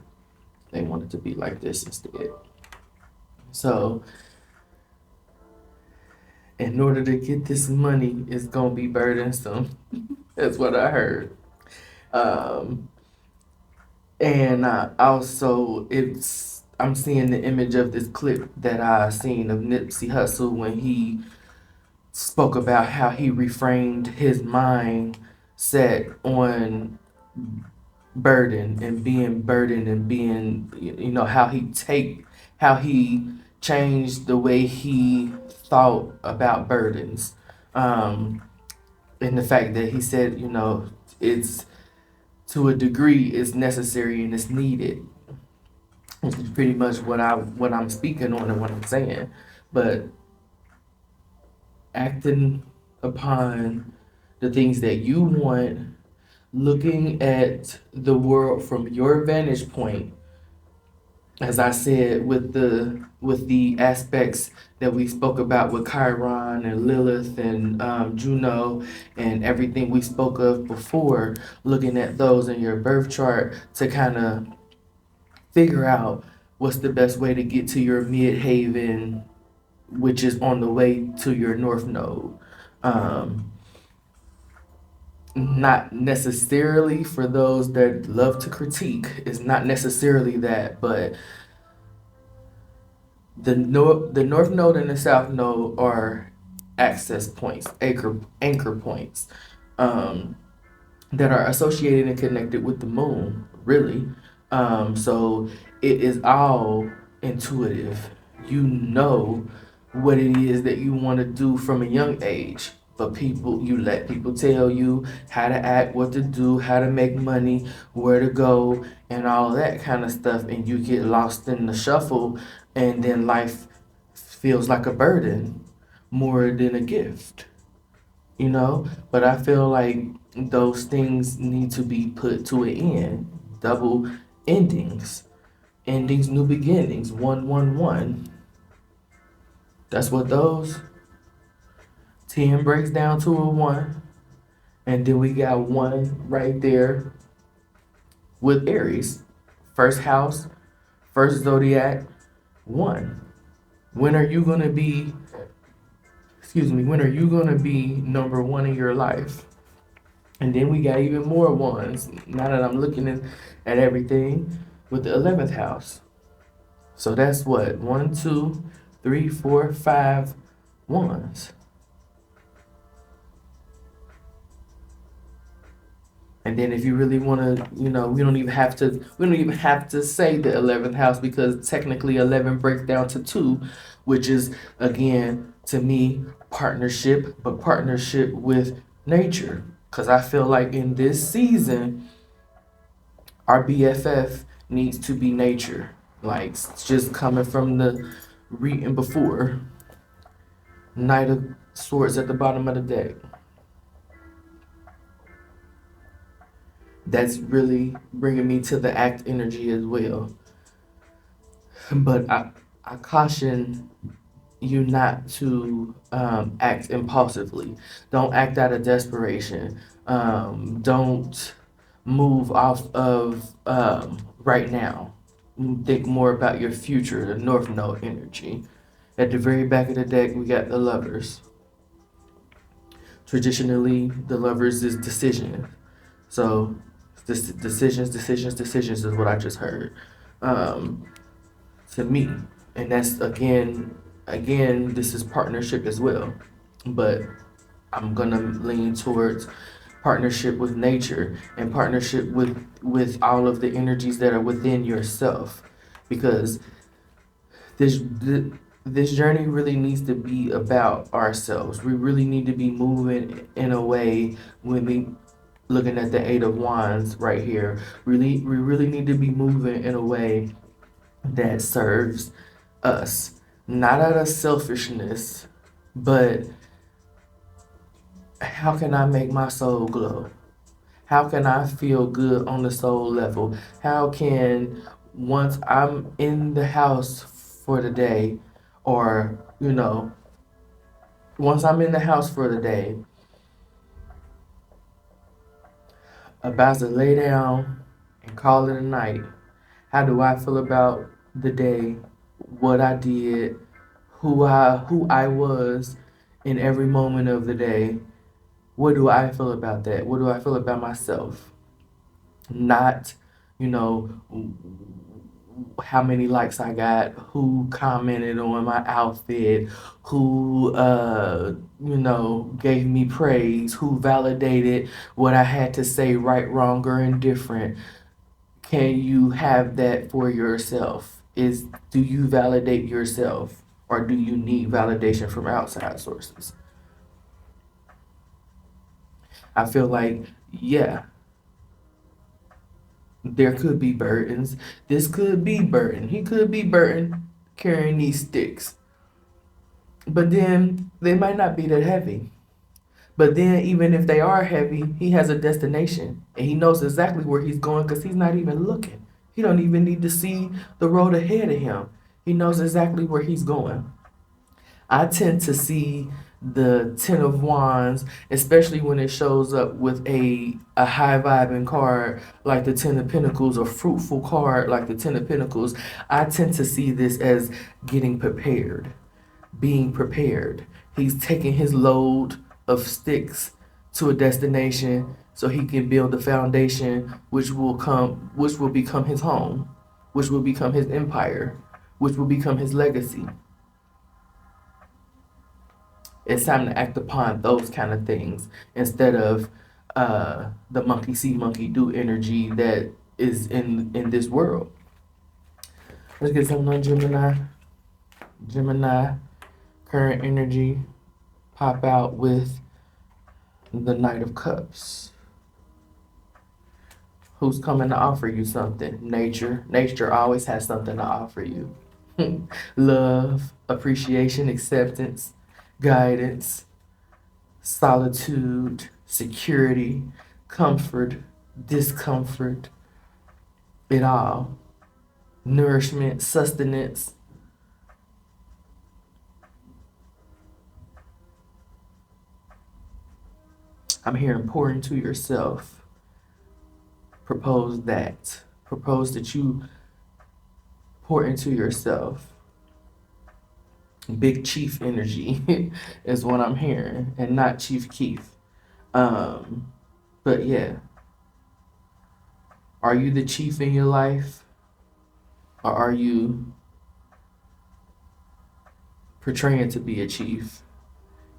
They want it to be like this instead. So, in order to get this money, it's going to be burdensome. That's what I heard. And also, I'm seeing the image of this clip that I seen of Nipsey Hussle when he spoke about how he reframed his mind set on burden and being how he changed the way he thought about burdens. And the fact that he said, it's to a degree it's necessary and it's needed. Which is pretty much what I'm speaking on and what I'm saying. But acting upon the things that you want, looking at the world from your vantage point, as I said, with the aspects that we spoke about with Chiron and Lilith and Juno and everything we spoke of before, looking at those in your birth chart to kind of figure out what's the best way to get to your midhaven, which is on the way to your north node. Not necessarily for those that love to critique. It's not necessarily that, but the north node and the south node are access points, anchor points, that are associated and connected with the moon, really. So it is all intuitive. You know what it is that you want to do from a young age. But you let people tell you how to act, what to do, how to make money, where to go, and all that kind of stuff. And you get lost in the shuffle, and then life feels like a burden more than a gift, But I feel like those things need to be put to an end. Double endings, new beginnings, 111. That's what those 10 breaks down to a 1. And then we got 1 right there with Aries. First house, first zodiac, 1. When are you going to be, number 1 in your life? And then we got even more 1s. Now that I'm looking at everything with the 11th house. So that's what? 1, 2, 3, 4, 5 1s. And then if you really want to, we don't even have to say the 11th house, because technically 11 breaks down to 2, which is, again, to me, partnership, but partnership with nature. Because I feel like in this season, our BFF needs to be nature. Like, just coming from the reading before, Knight of Swords at the bottom of the deck. That's really bringing me to the act energy as well. But I caution you not to act impulsively. Don't act out of desperation. Don't move off of right now. Think more about your future, the North Node energy. At the very back of the deck, we got the Lovers. Traditionally, the Lovers is decision. So, decisions is what I just heard. To me, and that's again, this is partnership as well, but I'm gonna lean towards partnership with nature and partnership with all of the energies that are within yourself, because this journey really needs to be about ourselves. We really need to be moving in a way when we looking at the Eight of Wands right here. We really need to be moving in a way that serves us, not out of selfishness, but how can I make my soul glow? How can I feel good on the soul level? How can, once I'm in the house for the day, or, once I'm in the house for the day, about to lay down and call it a night, how do I feel about the day, what I did, who I was in every moment of the day? What do I feel about that? What do I feel about myself? Not, you know, how many likes I got, who commented on my outfit, who, gave me praise, who validated what I had to say, right, wrong, or indifferent. Can you have that for yourself? Do you validate yourself, or do you need validation from outside sources? I feel like, yeah, there could be burdens. This could be burden. He could be burdened carrying these sticks. But then they might not be that heavy. But then even if they are heavy, he has a destination and he knows exactly where he's going because he's not even looking. He don't even need to see the road ahead of him. He knows exactly where he's going. I tend to see the Ten of Wands, especially when it shows up with a high vibing card like the Ten of Pentacles, or fruitful card like the Ten of Pentacles. I tend to see this as getting prepared, being prepared. He's taking his load of sticks to a destination so he can build a foundation which will become his home, which will become his empire, which will become his legacy. It's time to act upon those kind of things instead of the monkey see, monkey do energy that is in this world. Let's get something on Gemini. Gemini, current energy, pop out with the Knight of Cups. Who's coming to offer you something? Nature. Nature always has something to offer you. Love, appreciation, acceptance, guidance, solitude, security, comfort, discomfort, it all. Nourishment, sustenance. I'm hearing pour into yourself. Propose that. Propose that you pour into yourself. Big chief energy is what I'm hearing, and not Chief Keef. But yeah. Are you the chief in your life? Or are you portraying to be a chief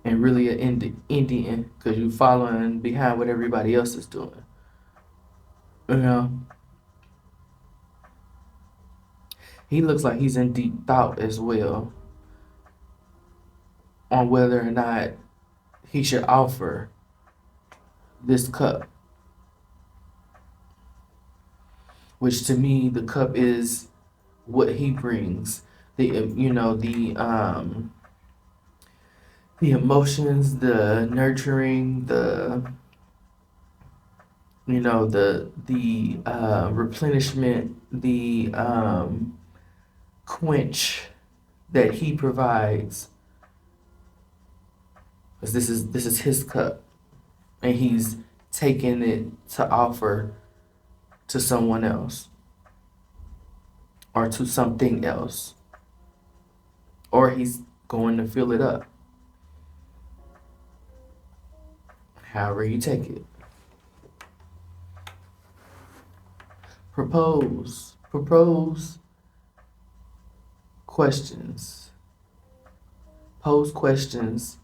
and really an Indian because you're following behind what everybody else is doing? He looks like he's in deep thought as well on whether or not he should offer this cup, which to me the cup is what he brings, the emotions, the nurturing, the replenishment, the quench that he provides. Because this is his cup, and he's taking it to offer to someone else, or to something else, or he's going to fill it up. However you take it. Propose questions. Pose questions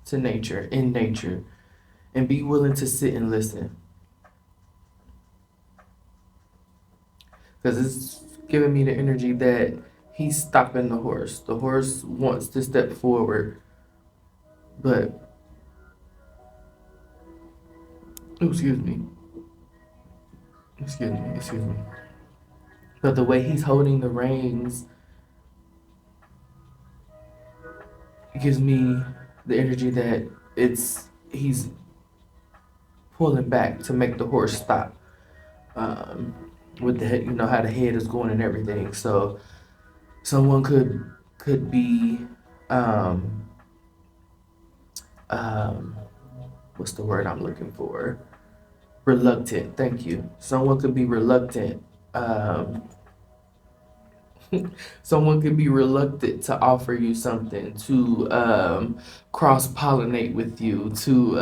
to nature, in nature, and be willing to sit and listen. Because giving me the energy that he's stopping the horse. The horse wants to step forward, but excuse me, excuse me. But the way he's holding the reins gives me the energy that he's pulling back to make the horse stop. Um, with the head, you know how the head is going and everything. So someone could be um, um, what's the word I'm looking for? Reluctant. Thank you. Someone could be reluctant. Um, Someone could be reluctant to offer you something, to cross pollinate with you, to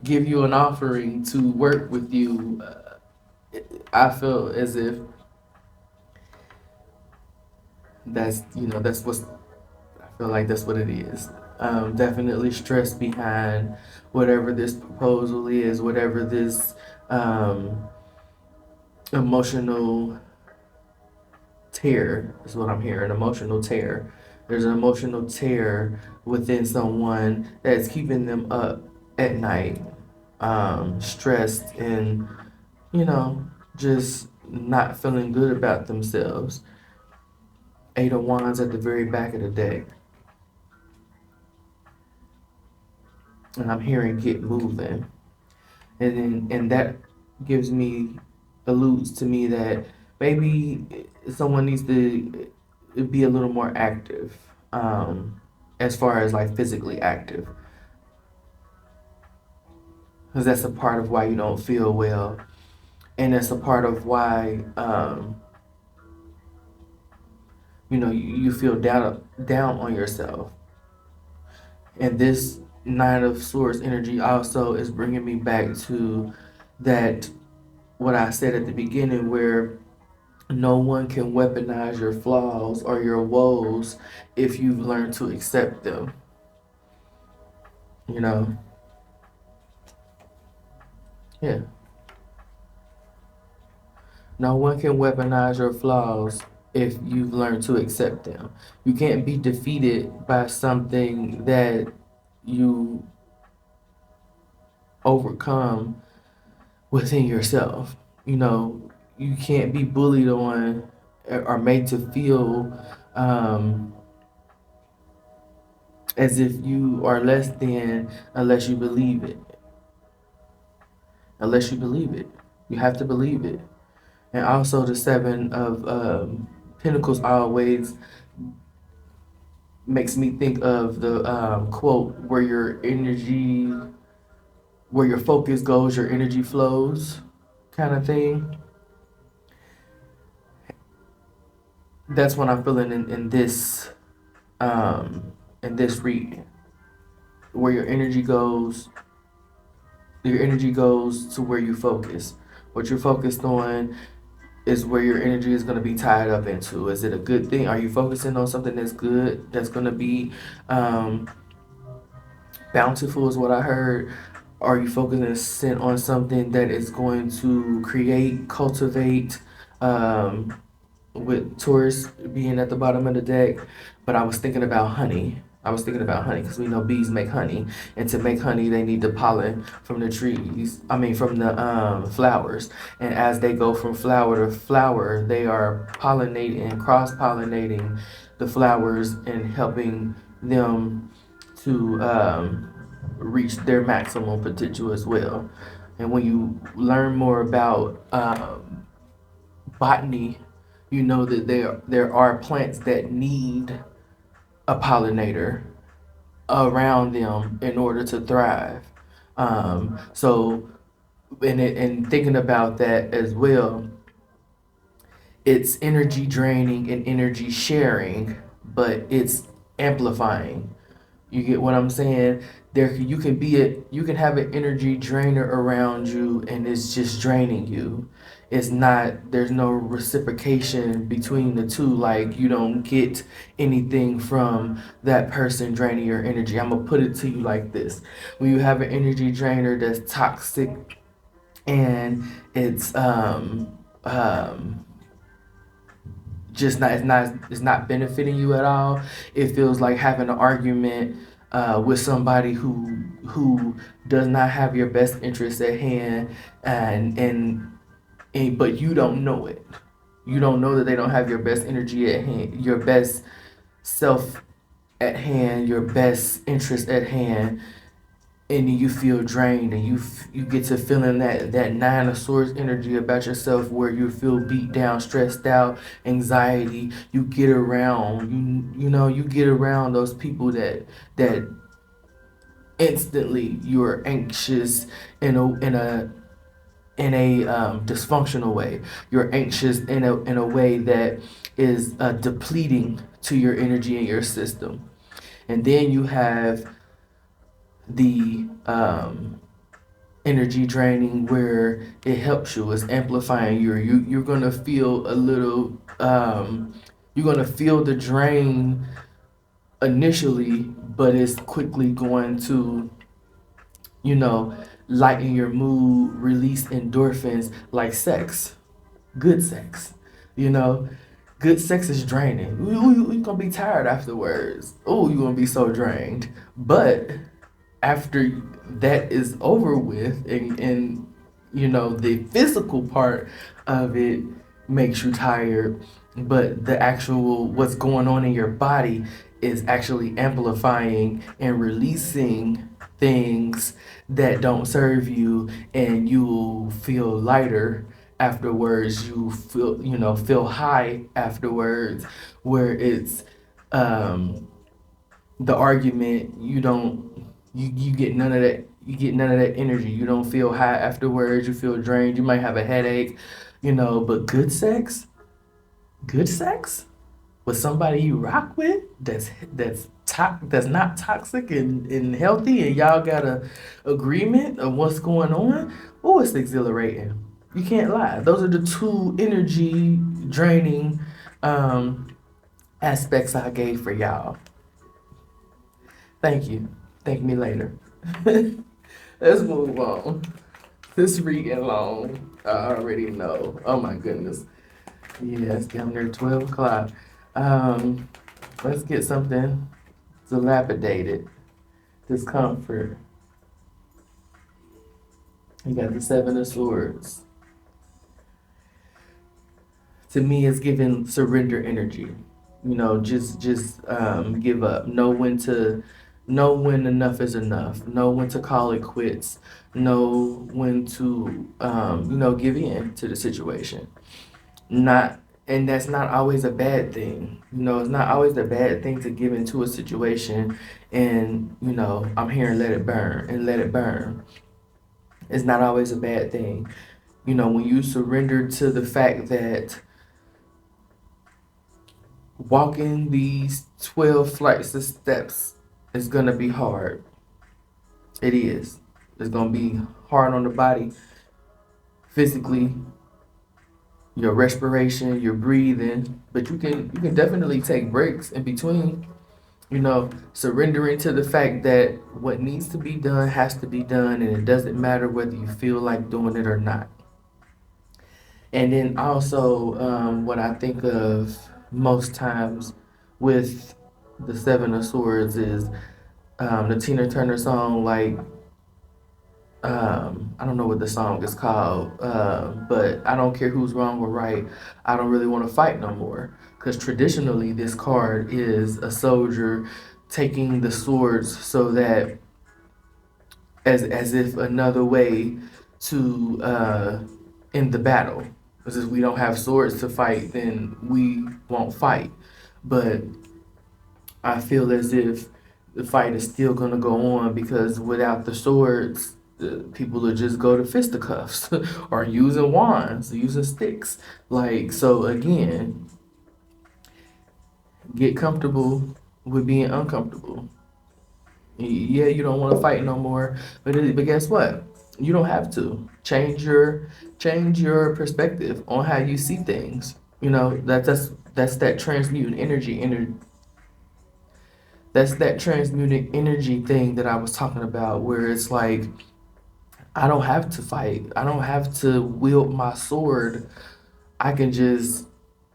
give you an offering, to work with you. I feel as if that's what's. I feel like that's what it is. Definitely stress behind whatever this proposal is, whatever this um, emotional tear is what I'm hearing. Emotional tear. There's an emotional tear within someone that's keeping them up at night, stressed and, you know, just not feeling good about themselves. Eight of Wands at the very back of the deck. And I'm hearing get moving. And that gives me, alludes to me that maybe someone needs to be a little more active, as far as like physically active, because that's a part of why you don't feel well, and that's a part of why you feel down on yourself. And this Nine of Swords energy also is bringing me back to that, what I said at the beginning, where no one can weaponize your flaws or your woes if you've learned to accept them. You know? Yeah. No one can weaponize your flaws if you've learned to accept them. You can't be defeated by something that you overcome within yourself. You know, you can't be bullied on or made to feel as if you are less than unless you believe it. Unless you believe it. You have to believe it. And also the Seven of Pentacles always makes me think of the quote, where your focus goes, your energy flows, kind of thing. That's what I'm feeling in this reading. Where your energy goes to where you focus. What you're focused on is where your energy is going to be tied up into. Is it a good thing? Are you focusing on something that's good, that's going to be bountiful, is what I heard? Are you focusing on something that is going to create, cultivate, with Taurus being at the bottom of the deck? But I was thinking about honey. Because we know bees make honey, and to make honey, they need the pollen from the trees. I mean, from the flowers. And as they go from flower to flower, they are pollinating, cross pollinating the flowers and helping them to reach their maximum potential as well. And when you learn more about botany, you know that there are plants that need a pollinator around them in order to thrive. So, and thinking about that as well, it's energy draining and energy sharing, but it's amplifying. You get what I'm saying? You can have an energy drainer around you and it's just draining you. There's no reciprocation between the two. Like, you don't get anything from that person draining your energy. I'm gonna put it to you like this. When you have an energy drainer that's toxic and it's just not it's not benefiting you at all. It feels like having an argument with somebody who does not have your best interest at hand, and but you don't know it. You don't know that they don't have your best energy at hand, your best self at hand, your best interest at hand, and you feel drained, and you get to feeling that nine of swords energy about yourself, where you feel beat down, stressed out, anxiety. You get around, you get around those people that instantly you're anxious in a dysfunctional way. You're anxious in a way that is depleting to your energy and your system. And then you have the energy draining, where it helps you. It's amplifying you're gonna feel a little you're gonna feel the drain initially, but it's quickly going to, you know, lighten your mood, release endorphins, like sex. Good sex, you know. Good sex is draining. You're gonna be tired afterwards. Oh, you're gonna be so drained. But after that is over with, and the physical part of it makes you tired, but the actual what's going on in your body is actually amplifying and releasing things that don't serve you, and you feel lighter afterwards. You feel high afterwards, where it's the argument, you get none of that. You get none of that energy. You don't feel high afterwards. You feel drained. You might have a headache, but good sex with somebody you rock with, that's not toxic and healthy, and y'all got a agreement of what's going on. Oh, it's exhilarating. You can't lie. Those are the two energy draining aspects I gave for y'all. Thank you. Thank me later. Let's move on. This reading long. I already know. Oh my goodness. Yeah, it's down there 12 o'clock. Um, let's get something dilapidated. Discomfort. You got the Seven of Swords. To me, it's giving surrender energy. Just give up. Know when enough is enough. Know when to call it quits. Know when to give in to the situation. Not And that's not always a bad thing. It's not always a bad thing to give into a situation, and I'm here and let it burn and let it burn. It's not always a bad thing. When you surrender to the fact that walking these 12 flights of steps is going to be hard. It is. It's going to be hard on the body, physically, your respiration, your breathing, but you can definitely take breaks in between. Surrendering to the fact that what needs to be done has to be done, and it doesn't matter whether you feel like doing it or not. And then also, what I think of most times with the Seven of Swords is the Tina Turner song, like, I don't know what the song is called, but I don't care who's wrong or right. I don't really want to fight no more. Because traditionally, this card is a soldier taking the swords, so that as if another way to end the battle. Because if we don't have swords to fight, then we won't fight. But I feel as if the fight is still going to go on, because without the swords, people will just go to fisticuffs or using wands, using sticks. Like, so again, get comfortable with being uncomfortable. Yeah, you don't want to fight no more, but guess what? You don't have to. Change your perspective on how you see things. That's that transmuting energy. That's that transmuting energy thing that I was talking about, where it's like, I don't have to fight. I don't have to wield my sword. I can just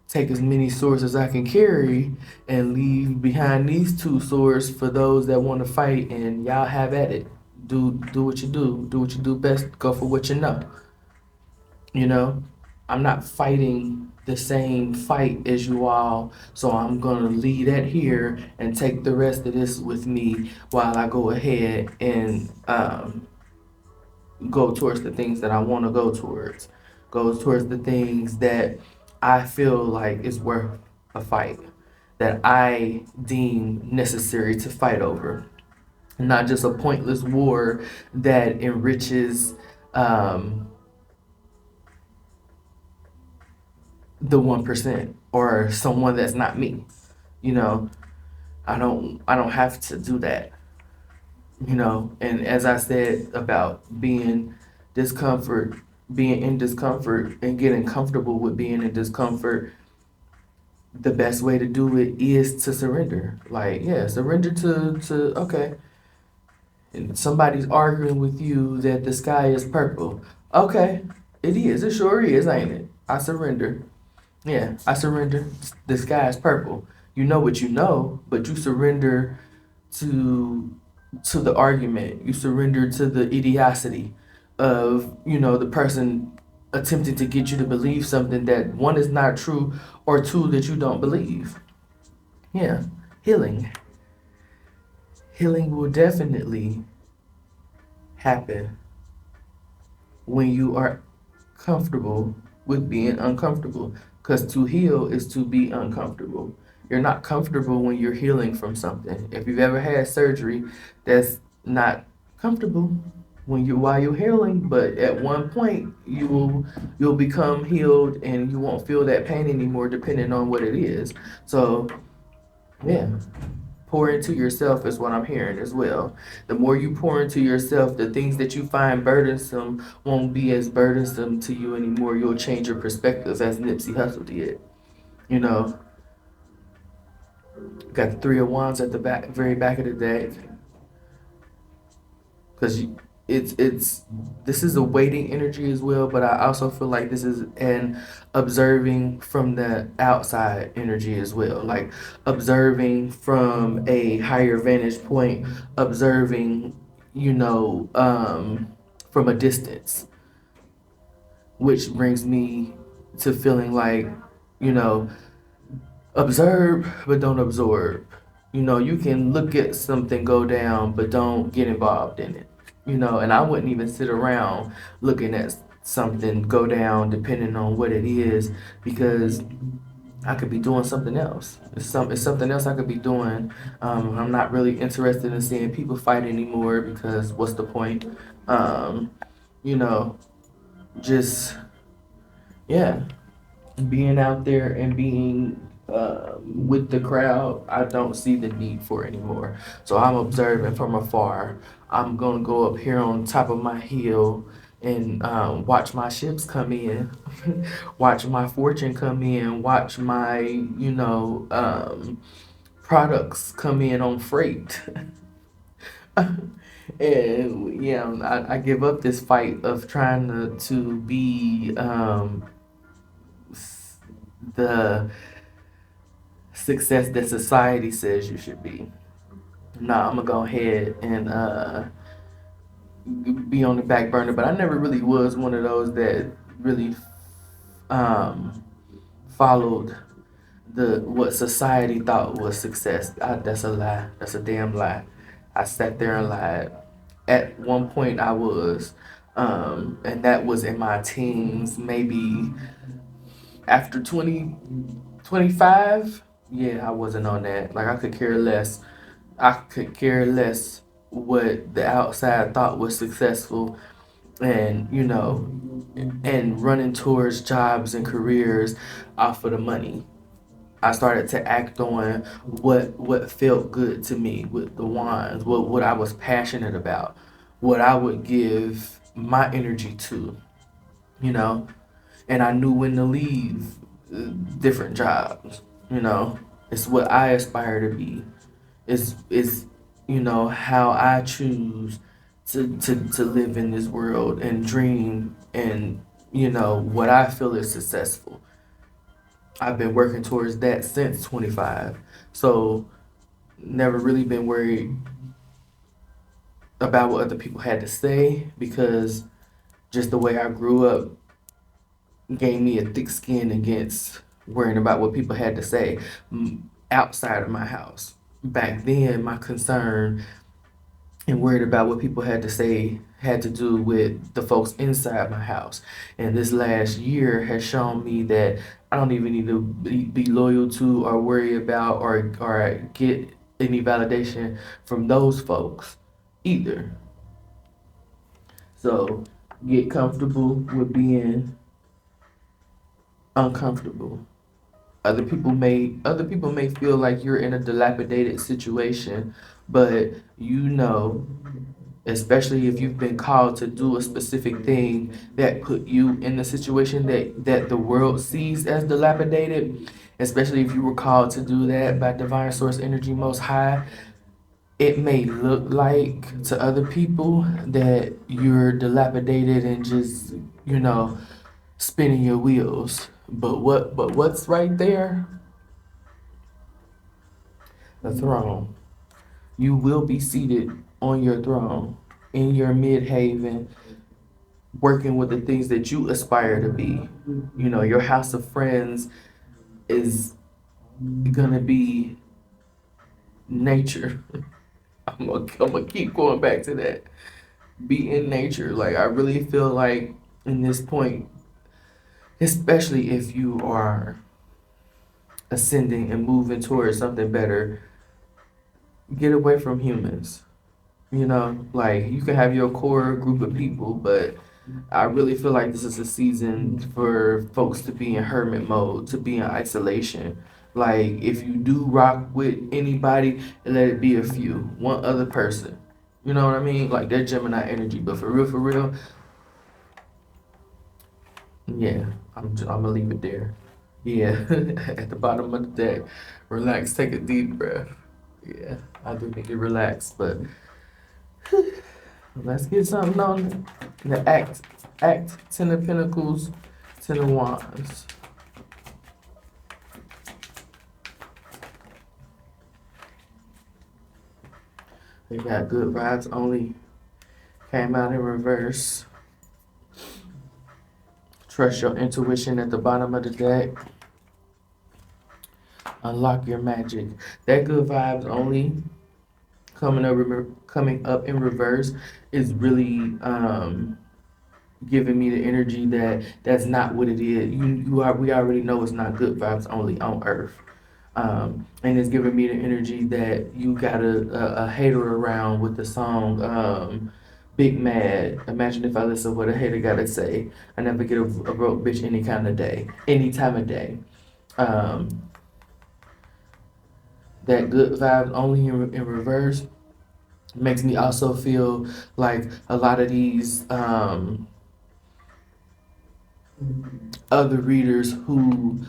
take as many swords as I can carry and leave behind these two swords for those that want to fight, and y'all have at it. Do what you do. Do what you do best. Go for what you know. You know, I'm not fighting the same fight as you all, so I'm gonna leave that here and take the rest of this with me while I go ahead and go towards the things that I want to go towards. Go towards the things that I feel like is worth a fight, that I deem necessary to fight over. Not just a pointless war that enriches um, the 1% or someone that's not me. You know, I don't have to do that. And as I said about discomfort, being in discomfort and getting comfortable with being in discomfort, the best way to do it is to surrender. Like, yeah, surrender to okay. And somebody's arguing with you that the sky is purple. Okay, it is. It sure is, ain't it? I surrender. Yeah, I surrender. The sky is purple. You know what you know, but you surrender to the argument. You surrender to the idiocity of, the person attempting to get you to believe something that one is not true or two that you don't believe. Yeah. Healing. Healing will definitely happen when you are comfortable with being uncomfortable. Because to heal is to be uncomfortable. You're not comfortable when you're healing from something. If you've ever had surgery, that's not comfortable while you're healing, but at one point you'll become healed and you won't feel that pain anymore depending on what it is. So yeah, pour into yourself is what I'm hearing as well. The more you pour into yourself, the things that you find burdensome won't be as burdensome to you anymore. You'll change your perspective, as Nipsey Hussle did. You know, got the Three of Wands at the back, very back of the deck, because it's this is a waiting energy as well, but I also feel like this is an observing from the outside energy as well, like observing from a higher vantage point, observing, from a distance, which brings me to feeling like, you know, observe but don't absorb. You can look at something go down, but don't get involved in it. And I wouldn't even sit around looking at something go down, depending on what it is, because I could be doing something else. It's something else I could be doing. I'm not really interested in seeing people fight anymore because what's the point? Um, you know, just yeah, being out there and being with the crowd, I don't see the need for anymore. So I'm observing from afar. I'm gonna go up here on top of my hill and watch my ships come in, watch my fortune come in, watch my products come in on freight. And yeah, I give up this fight of trying to be the success that society says you should be. Nah, I'm gonna go ahead and be on the back burner. But I never really was one of those that really um, followed the what society thought was success. That's a lie. That's a damn lie. I sat there and lied. At one point, I was, and that was in my teens, maybe after 25. Yeah, I wasn't on that. Like, I could care less. I could care less what the outside thought was successful, and and running towards jobs and careers off of the money. I started to act on what felt good to me with the wands, what I was passionate about, what I would give my energy to, you know. And I knew when to leave different jobs. It's what I aspire to be. Is how I choose to live in this world and dream and, you know, what I feel is successful. I've been working towards that since 25. So never really been worried about what other people had to say, because just the way I grew up gave me a thick skin against worrying about what people had to say outside of my house. Back then, my concern and worried about what people had to say had to do with the folks inside my house. And this last year has shown me that I don't even need to be loyal to or worry about or get any validation from those folks either. So get comfortable with being uncomfortable. Other people may feel like you're in a dilapidated situation, but you know, especially if you've been called to do a specific thing that put you in the situation that the world sees as dilapidated, especially if you were called to do that by divine source energy most high, it may look like to other people that you're dilapidated and just, you know, spinning your wheels. But what's right there? The throne. You will be seated on your throne in your midhaven, working with the things that you aspire to be. You know, your house of friends is gonna be nature. I'm gonna keep going back to that. Be in nature. Like, I really feel like in this point, especially if you are ascending and moving towards something better, get away from humans. You know, like, you can have your core group of people, but I really feel like this is a season for folks to be in hermit mode, to be in isolation. Like, if you do rock with anybody, let it be a few, one other person. You know what I mean? Like, they're Gemini energy, but for real, yeah, I'm gonna leave it there. Yeah, at the bottom of the deck, relax, take a deep breath. Yeah, I do need to relax, but let's get something on the act, Ten of Pentacles, Ten of Wands. They got good vibes only. Came out in reverse. Trust your intuition at the bottom of the deck. Unlock your magic. That good vibes only coming up in reverse is really giving me the energy that's not what it is. We already know it's not good vibes only on Earth. And it's giving me the energy that you got a hater around with the song Big Mad. Imagine if I listen to what a hater gotta say. I never get a broke bitch any kind of day, any time of day. Um, that good vibes only in reverse makes me also feel like a lot of these other readers who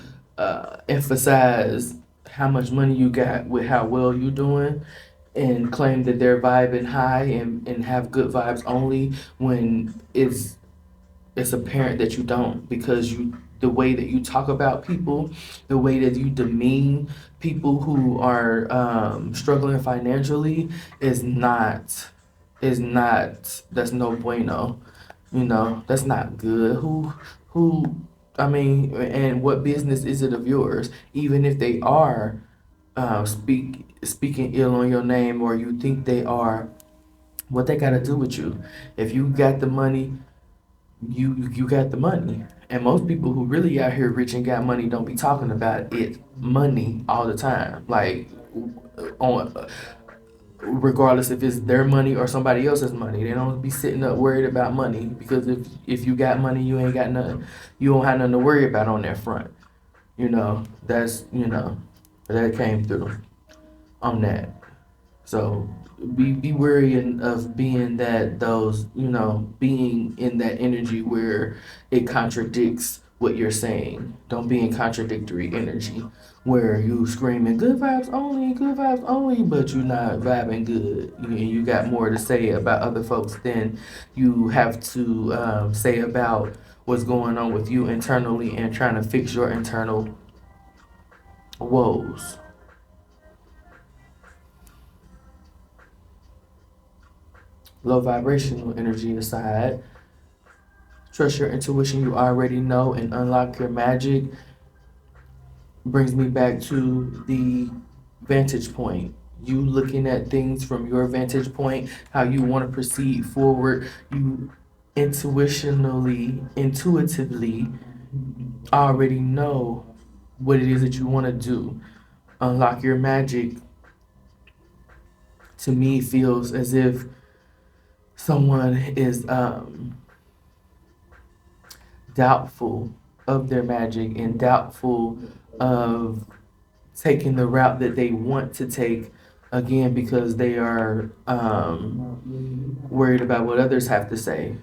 emphasize how much money you got with how well you're doing and claim that they're vibing high and have good vibes only, when it's apparent that you don't, because the way that you talk about people, the way that you demean people who are struggling financially is not that's no bueno. You know, that's not good. Who I mean, and what business is it of yours? Even if they are speaking ill on your name, or you think they are, what they got to do with you? If you got the money, you got the money. And most people who really out here rich and got money don't be talking about it money all the time. Like, on regardless if it's their money or somebody else's money, they don't be sitting up worried about money, because if you got money, you ain't got nothing. You don't have nothing to worry about on that front. You know, that came through on that. So be wary of being that those, being in that energy where it contradicts what you're saying. Don't be in contradictory energy where you screaming good vibes only, but you're not vibing good. You got more to say about other folks than you have to say about what's going on with you internally and trying to fix your internal woes. Low vibrational energy aside, trust your intuition, you already know, and unlock your magic brings me back to the vantage point. You looking at things from your vantage point, how you want to proceed forward. You intuitively already know what it is that you want to do. Unlock your magic, to me, feels as if someone is doubtful of their magic and doubtful of taking the route that they want to take, again because they are worried about what others have to say.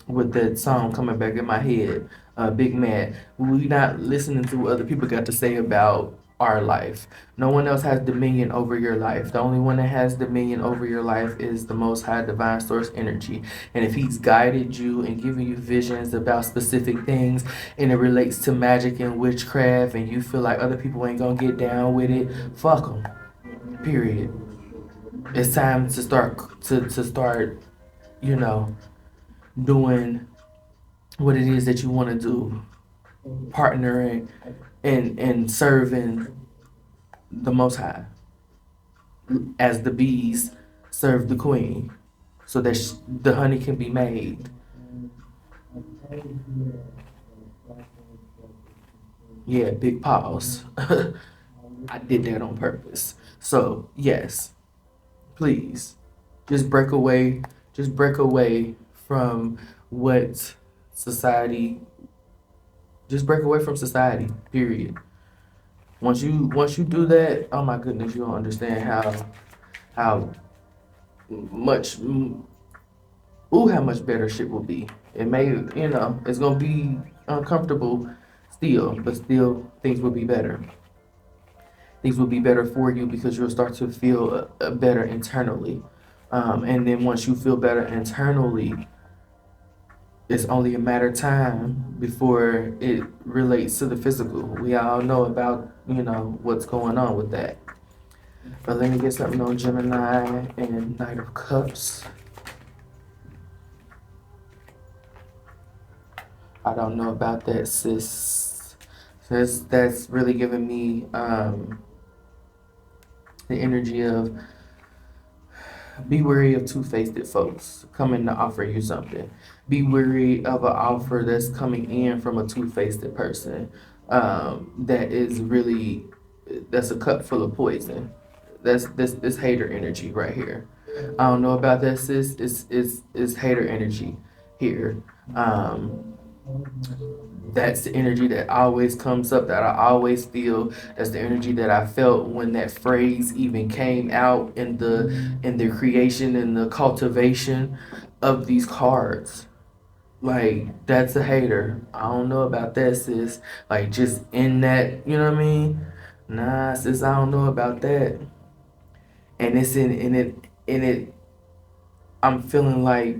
With that song coming back in my head, Big Mad, we not listening to what other people got to say about our life. No one else has dominion over your life. The only one that has dominion over your life is the Most High Divine Source Energy. And if He's guided you and given you visions about specific things and it relates to magic and witchcraft and you feel like other people ain't gonna get down with it, fuck them. Period. It's time to start, you know, doing what it is that you want to do, partnering and serving the Most High as the bees serve the queen so that the honey can be made. Yeah, big pause. I did that on purpose. So, yes, please just break away from what society, just break away from society, period. Once you do that, oh my goodness, you don't understand how much how much better shit will be. It may, it's gonna be uncomfortable still, but still things will be better. Things will be better for you because you'll start to feel better internally. And then once you feel better internally, it's only a matter of time before it relates to the physical. We all know about, what's going on with that. But let me get something on Gemini and Knight of Cups. I don't know about that, sis. That's really giving me the energy of be wary of two-faced folks coming to offer you something. Be wary of an offer that's coming in from a two-faced person that is really, that's a cup full of poison. That's this hater energy right here. I don't know about that, sis. It's hater energy here. That's the energy that always comes up, that I always feel. That's the energy that I felt when that phrase even came out in the creation and the cultivation of these cards. Like, that's a hater. I don't know about that, sis. Like, just in that, you know what I mean? Nah, sis, I don't know about that. And it's in it. I'm feeling like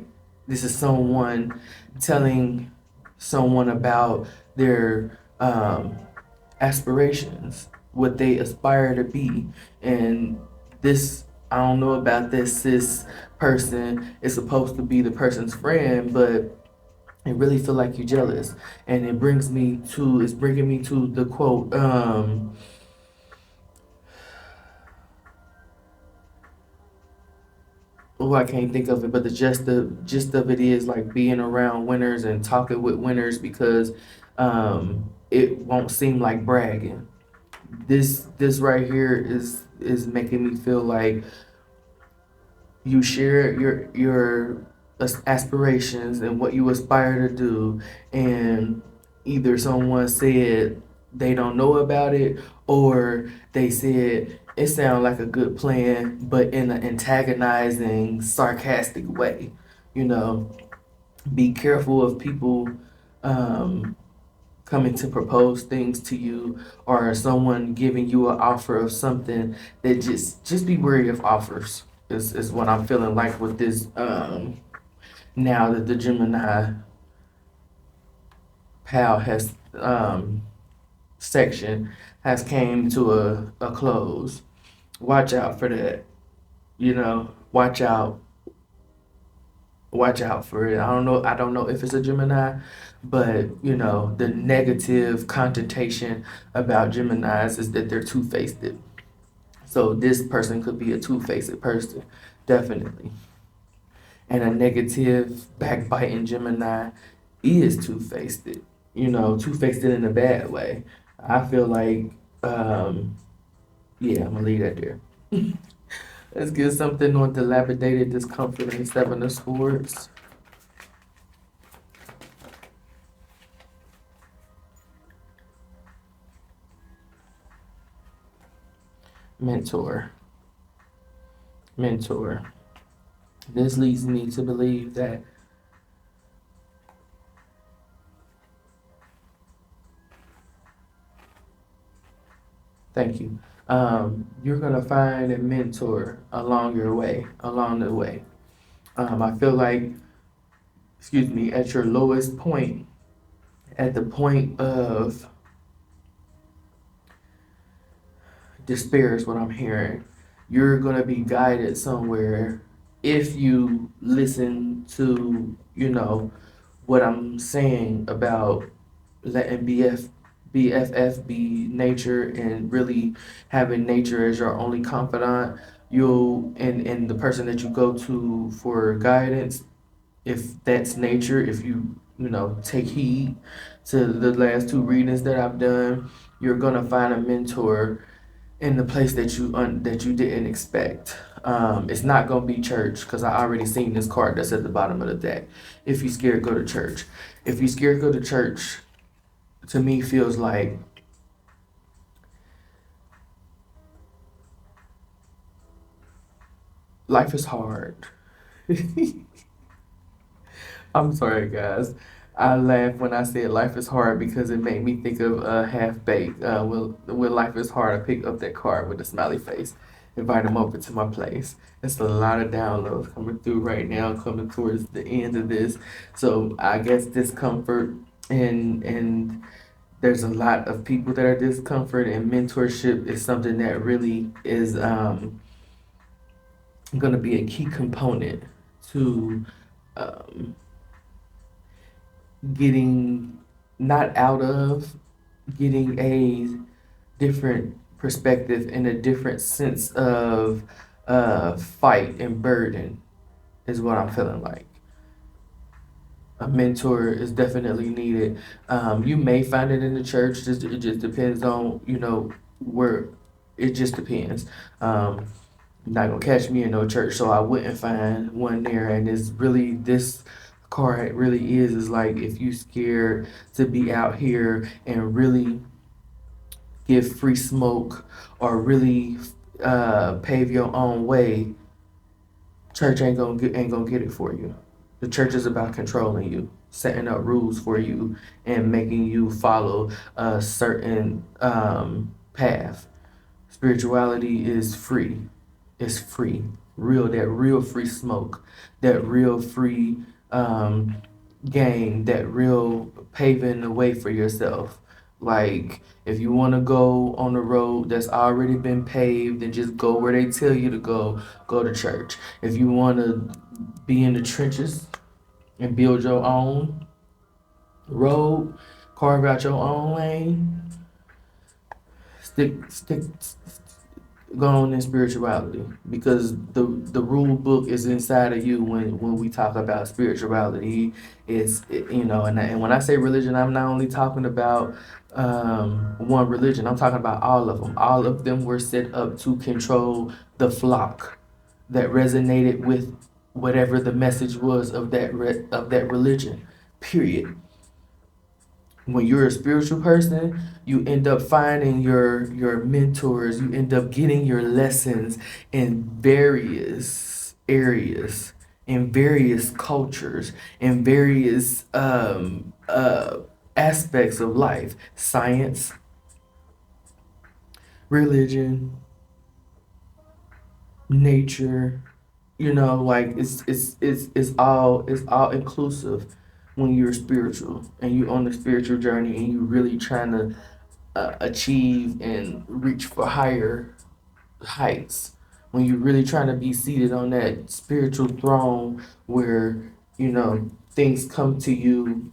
this is someone telling someone about their aspirations, what they aspire to be. And this, I don't know about this person is supposed to be the person's friend, but it really feel like you're jealous. And it's bringing me to the quote, I can't think of it, but the gist of it is like being around winners and talking with winners because it won't seem like bragging. This right here is making me feel like you share your aspirations and what you aspire to do, and either someone said they don't know about it or they said it sounds like a good plan but in an antagonizing sarcastic way. you know be careful of people um coming to propose things to you, or someone giving you an offer of something, that just be wary of offers is what I'm feeling like with this, now that the Gemini pal has section has came to a close. Watch out for that. Watch out. Watch out for it. I don't know if it's a Gemini, but the negative connotation about Geminis is that they're two-faced. So this person could be a two-faced person, definitely. And a negative, backbiting Gemini is two-faced. Two-faced in a bad way. I feel like, yeah, I'm gonna leave that there. Let's get something on dilapidated discomfort and Seven of Swords. Mentor. This leads me to believe that thank you. You're gonna find a mentor along the way. I feel like, excuse me, at your lowest point, at the point of despair is what I'm hearing. You're gonna be guided somewhere if you listen to, what I'm saying about letting BFF be nature, and really having nature as your only confidant. And the person that you go to for guidance, if that's nature, if you take heed to the last two readings that I've done, you're gonna find a mentor in the place that you didn't expect. It's not gonna be church, because I already seen this card that's at the bottom of the deck. If you scared, go to church. If you scared, go to church. To me, feels like life is hard. I'm sorry, guys. I laugh when I say life is hard because it made me think of Half Baked. When life is hard, I pick up that card with a smiley face, invite them over to my place. It's a lot of downloads coming through right now, coming towards the end of this. So I guess discomfort, and there's a lot of people that are discomfort, and mentorship is something that really is going to be a key component to um, getting not out of getting a different perspective and a different sense of fight and burden is what I'm feeling like. A mentor is definitely needed. You may find it in the church. It just depends on where. It just depends. You're not gonna catch me in no church, so I wouldn't find one there. And it's really this card really is like, if you scared to be out here and really give free smoke, or really pave your own way, church ain't gonna get it for you. The church is about controlling you, setting up rules for you, and making you follow a certain path. Spirituality is free. It's free. That real free smoke, that real free game, that real paving the way for yourself. Like, if you want to go on the road that's already been paved and just go where they tell you to go to church. If you want to be in the trenches and build your own road, carve out your own lane, stick go on in spirituality, because the rule book is inside of you. When we talk about spirituality, and when I say religion, I'm not only talking about one religion. I'm talking about all of them. All of them were set up to control the flock that resonated with whatever the message was of that religion, period. When you're a spiritual person, you end up finding your mentors. You end up getting your lessons in various areas, in various cultures, in various aspects of life: science, religion, nature. Like it's all inclusive when you're spiritual and you're on the spiritual journey and you're really trying to achieve and reach for higher heights. When you're really trying to be seated on that spiritual throne where things come to you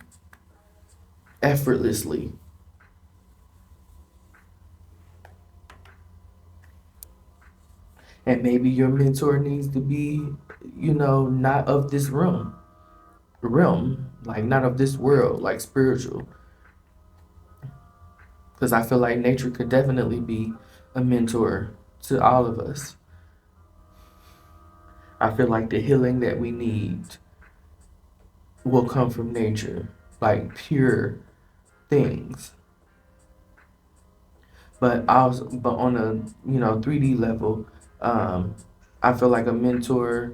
effortlessly. And maybe your mentor needs to be, not of this realm, like not of this world, like spiritual. Because I feel like nature could definitely be a mentor to all of us. I feel like the healing that we need will come from nature, like pure things. But on a 3D level, I feel like a mentor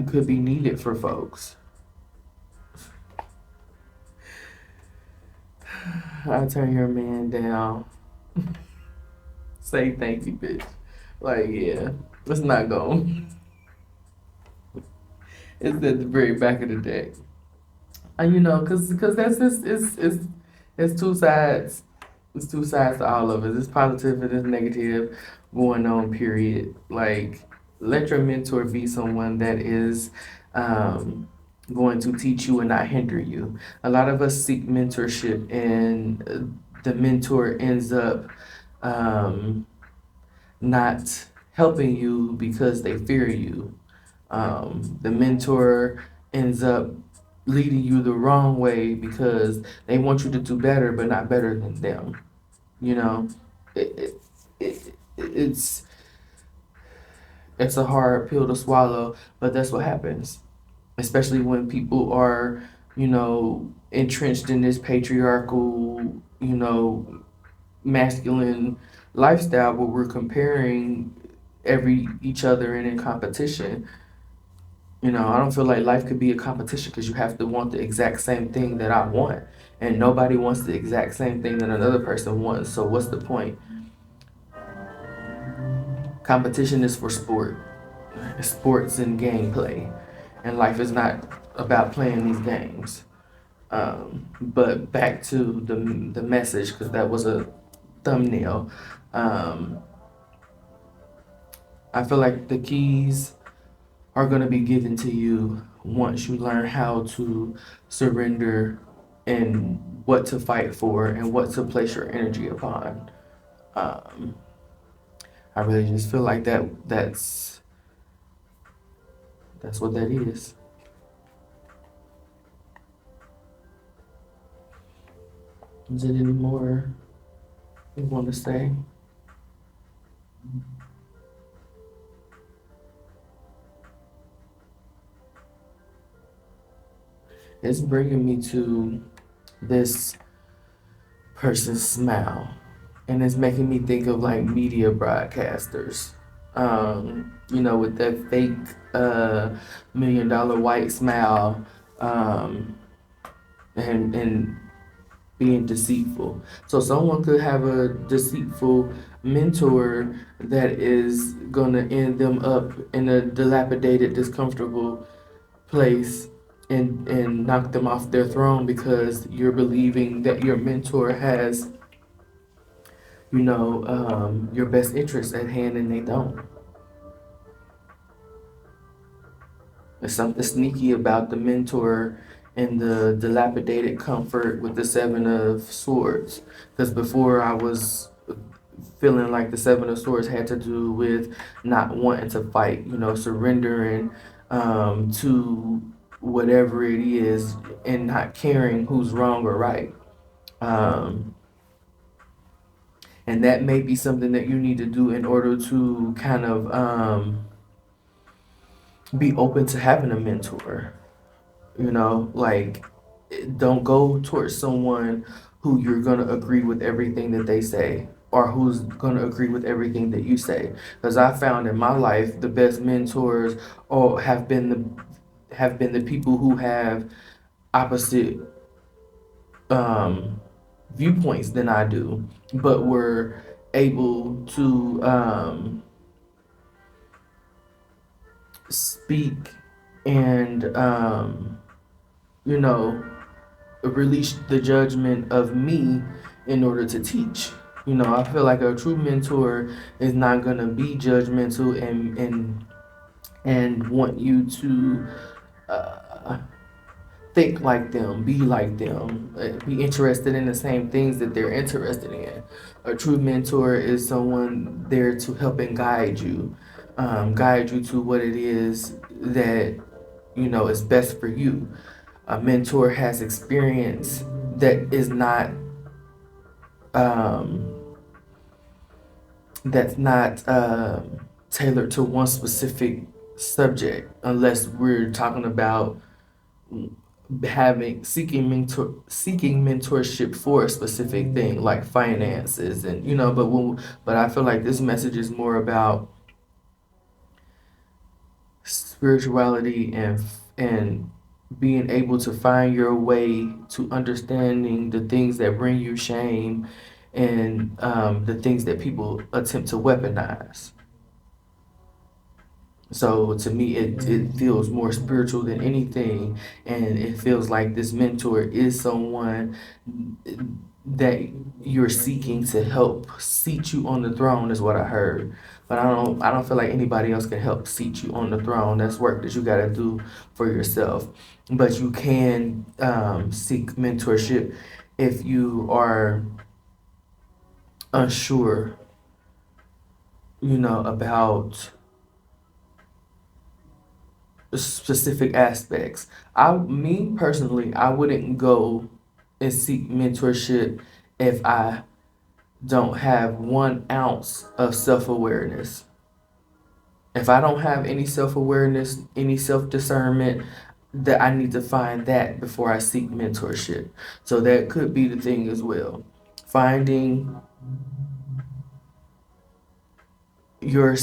could be needed for folks. I turn your man down. Say thank you, bitch. Like, yeah, let's not go. It's at the very back of the deck. Cause that's just it's two sides. It's two sides to all of it. It's positive and it's negative going on. Period. Like, let your mentor be someone that is going to teach you and not hinder you. A lot of us seek mentorship, and the mentor ends up not helping you because they fear you. The mentor ends up leading you the wrong way because they want you to do better, but not better than them. You know, it, it, it's it's a hard pill to swallow, but that's what happens. Especially when people are, entrenched in this patriarchal, masculine lifestyle where we're comparing each other and in competition. I don't feel like life could be a competition because you have to want the exact same thing that I want. And nobody wants the exact same thing that another person wants. So what's the point? Competition is for sports and gameplay. And life is not about playing these games. But back to the message, because that was a thumbnail. I feel like the keys are going to be given to you once you learn how to surrender and what to fight for and what to place your energy upon. Um, I really just feel like that's what that is. Is it any more you want to say? It's bringing me to this person's smile, and it's making me think of like media broadcasters. With that fake $1 million white smile, and being deceitful. So someone could have a deceitful mentor that is gonna end them up in a dilapidated, discomfortable place and knock them off their throne because you're believing that your mentor has, your best interests at hand and they don't. There's something sneaky about the mentor and the dilapidated comfort with the Seven of Swords. Because before I was feeling like the Seven of Swords had to do with not wanting to fight, surrendering to whatever it is and not caring who's wrong or right. And that may be something that you need to do in order to kind of be open to having a mentor. Like, don't go towards someone who you're going to agree with everything that they say or who's going to agree with everything that you say. Because I found in my life the best mentors or have been the people who have opposite um, viewpoints than I do, but were able to speak and you know, release the judgment of me in order to teach. You know, I feel like a true mentor is not gonna be judgmental and want you to uh, think like them, be like them, be interested in the same things that they're interested in. A true mentor is someone there to help and guide you to what it is that you know is best for you. A mentor has experience that is not um, that's not tailored to one specific subject, unless we're talking about having seeking mentorship for a specific thing like finances and you know but I feel like this message is more about spirituality and being able to find your way to understanding the things that bring you shame and the things that people attempt to weaponize. So to me, it feels more spiritual than anything, and it feels like this mentor is someone that you're seeking to help seat you on the throne, is what I heard. But I don't feel like anybody else can help seat you on the throne. That's work that you got to do for yourself. But you can seek mentorship if you are unsure, you know, about specific aspects. Me personally, I wouldn't go and seek mentorship if I don't have 1 ounce of self awareness. If I don't have any self awareness, any self discernment, that I need to find that before I seek mentorship. So that could be the thing as well. Finding your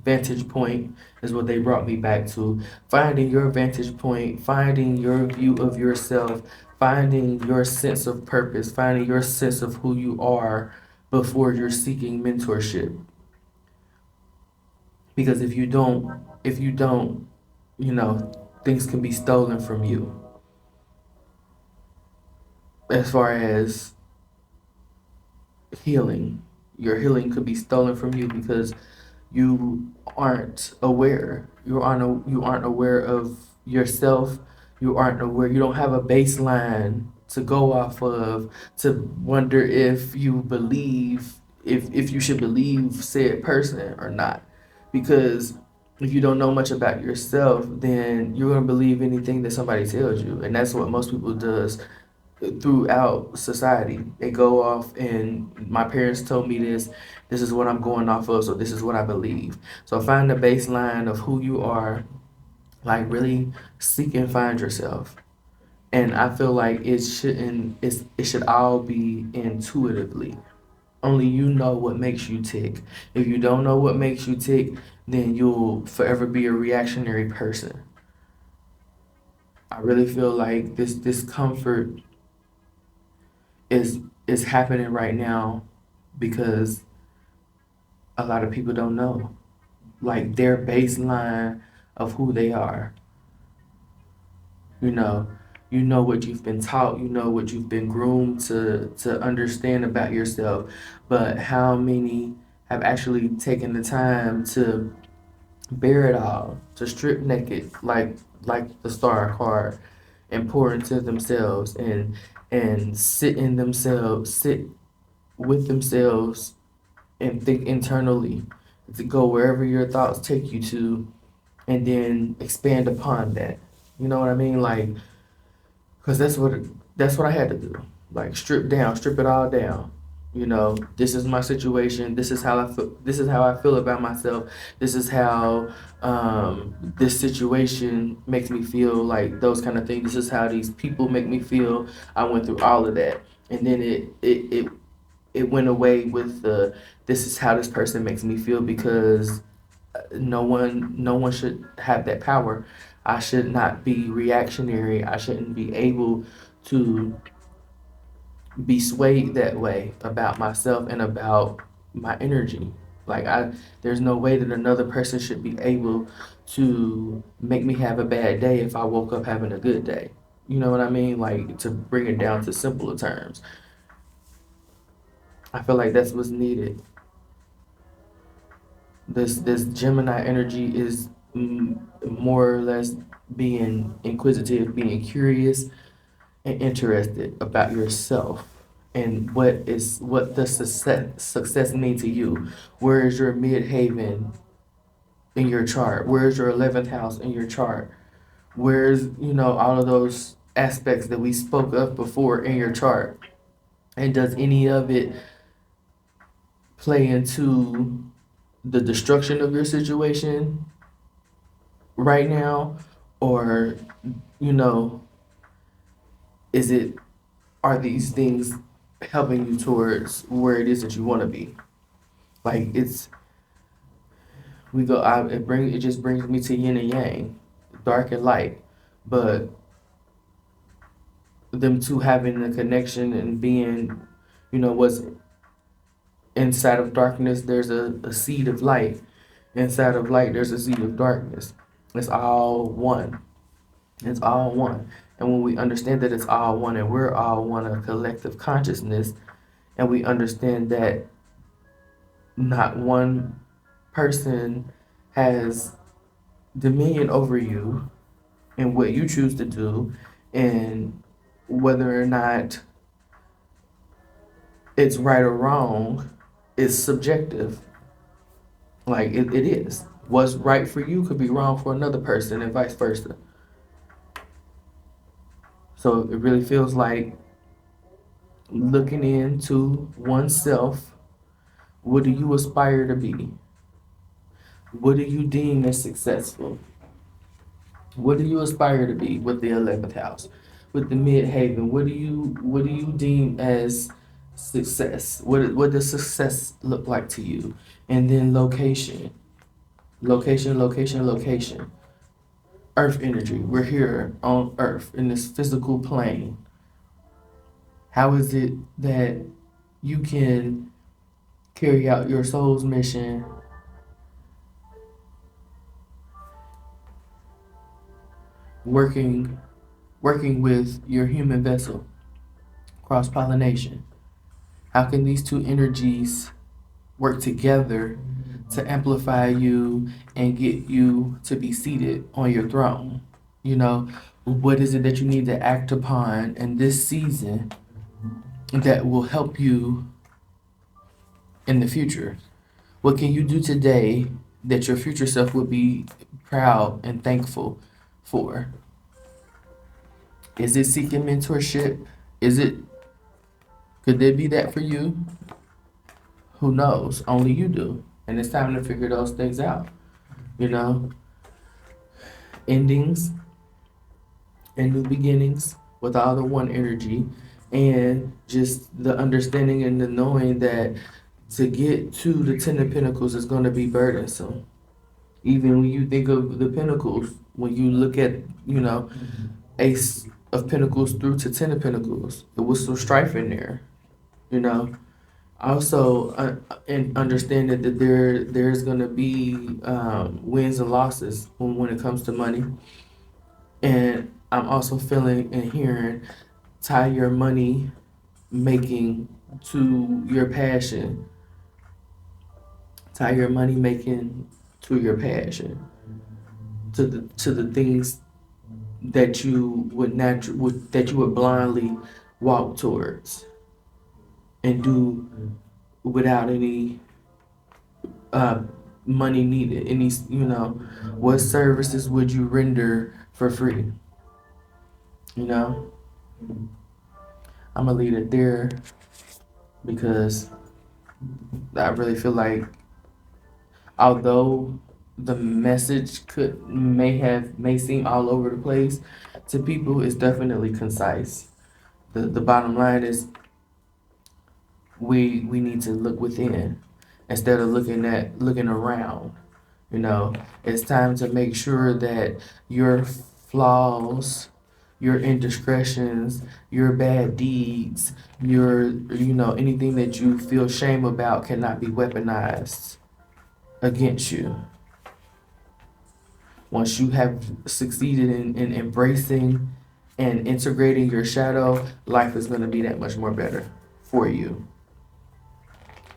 vantage point is what they brought me back to. Finding your vantage point, finding your view of yourself, finding your sense of purpose, finding your sense of who you are before you're seeking mentorship. Because if you don't, you know, things can be stolen from you. As far as healing, your healing could be stolen from you because you aren't aware. You aren't aware of yourself. You aren't aware. You don't have a baseline to go off of to wonder if you believe if you should believe said person or not. Because if you don't know much about yourself, then you're gonna believe anything that somebody tells you, and that's what most people does throughout society. They go off and my parents told me this is what I'm going off of, so this is what I believe. So find the baseline of who you are, like really seek and find yourself. And I feel like it should all be intuitively. Only you know what makes you tick. If you don't know what makes you tick, then you'll forever be a reactionary person. I really feel like this discomfort is happening right now because a lot of people don't know like their baseline of who they are. You know, you know what you've been taught, you know what you've been groomed to understand about yourself, but how many have actually taken the time to bear it all, to strip naked like the star card and pour into themselves and sit with themselves and think internally to go wherever your thoughts take you to and then expand upon that. You know what I mean? Like, because that's what I had to do. Like, strip it all down. You know, this is my situation. This is how I feel. This is how I feel about myself. This is how this situation makes me feel. Like those kind of things. This is how these people make me feel. I went through all of that, and then it went away with the this is how this person makes me feel because no one should have that power. I should not be reactionary. I shouldn't be able to be swayed that way about myself and about my energy. Like there's no way that another person should be able to make me have a bad day if I woke up having a good day. You know what I mean? Like, to bring it down to simpler terms. I feel like that's what's needed. This Gemini energy is more or less being inquisitive, being curious and interested about yourself and what the success mean to you. Where is your midhaven in your chart? Where's your 11th house in your chart? Where's, all of those aspects that we spoke of before in your chart? And does any of it play into the destruction of your situation right now? Or, you know, is it, are these things helping you towards where it is that you want to be? Like, it just brings me to yin and yang, dark and light. But them two having a connection and being, what's inside of darkness, there's a seed of light. Inside of light, there's a seed of darkness. It's all one. It's all one. And when we understand that it's all one and we're all one, a collective consciousness, and we understand that not one person has dominion over you and what you choose to do, and whether or not it's right or wrong is subjective. Like, it is. What's right for you could be wrong for another person, and vice versa. So it really feels like looking into oneself. What do you aspire to be? What do you deem as successful? What do you aspire to be with the 11th house? With the midhaven, what do you deem as success? What does success look like to you? And then location. Location, location, location. Earth energy. We're here on Earth in this physical plane. How is it that you can carry out your soul's mission working with your human vessel? Cross pollination. How can these two energies work together to amplify you and get you to be seated on your throne? What is it that you need to act upon in this season that will help you in the future? What can you do today that your future self would be proud and thankful for? Is it seeking mentorship? Could there be that for you? Who knows? Only you do. And it's time to figure those things out. Endings and new beginnings with all the one energy, and just the understanding and the knowing that to get to the 10 of Pentacles is going to be burdensome. Even when you think of the Pentacles, when you look at, Ace of Pentacles through to 10 of Pentacles, it was some strife in there. Also, and understanding that there's going to be wins and losses when it comes to money. And I'm also feeling and hearing, tie your money making to your passion. Tie your money making to your passion. To the things that you would blindly walk towards and do without any money needed. Any, what services would you render for free? I'm gonna leave it there because I really feel like, although the message may seem all over the place, to people it's definitely concise. The bottom line is we need to look within instead of looking around. You know, it's time to make sure that your flaws, your indiscretions, your bad deeds, your, anything that you feel shame about cannot be weaponized against you. Once you have succeeded in embracing and integrating your shadow, life is going to be that much more better for you.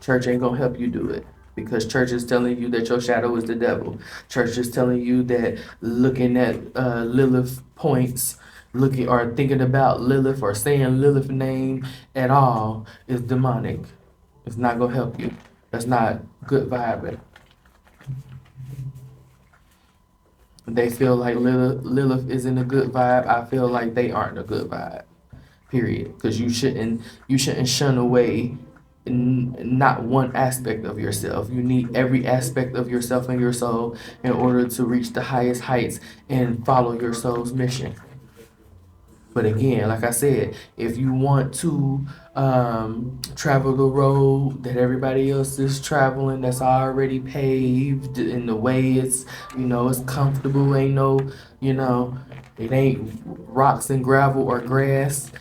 Church ain't gonna help you do it, because church is telling you that your shadow is the devil. Church is telling you that looking at Lilith points, looking or thinking about Lilith or saying Lilith name at all is demonic. It's not gonna help you. That's not good vibing. They feel like Lilith isn't a good vibe. I feel like they aren't a good vibe. Period. Because you shouldn't shun away not one aspect of yourself. You need every aspect of yourself and your soul in order to reach the highest heights and follow your soul's mission. But again, like I said, if you want to travel the road that everybody else is traveling, that's already paved in the way it's comfortable, ain't no, it ain't rocks and gravel or grass.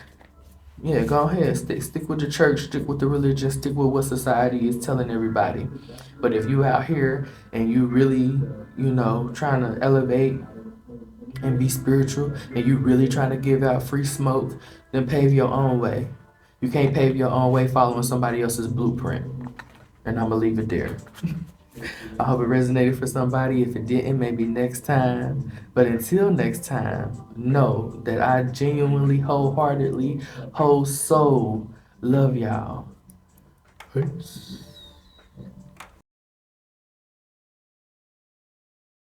Yeah, go ahead. Stick with the church, stick with the religion, stick with what society is telling everybody. But if you out here and you really, trying to elevate and be spiritual, and you really trying to give out free smoke, then pave your own way. You can't pave your own way following somebody else's blueprint. And I'm gonna leave it there. I hope it resonated for somebody. If it didn't, maybe next time. But until next time, know that I genuinely, wholeheartedly, whole soul love y'all. Peace.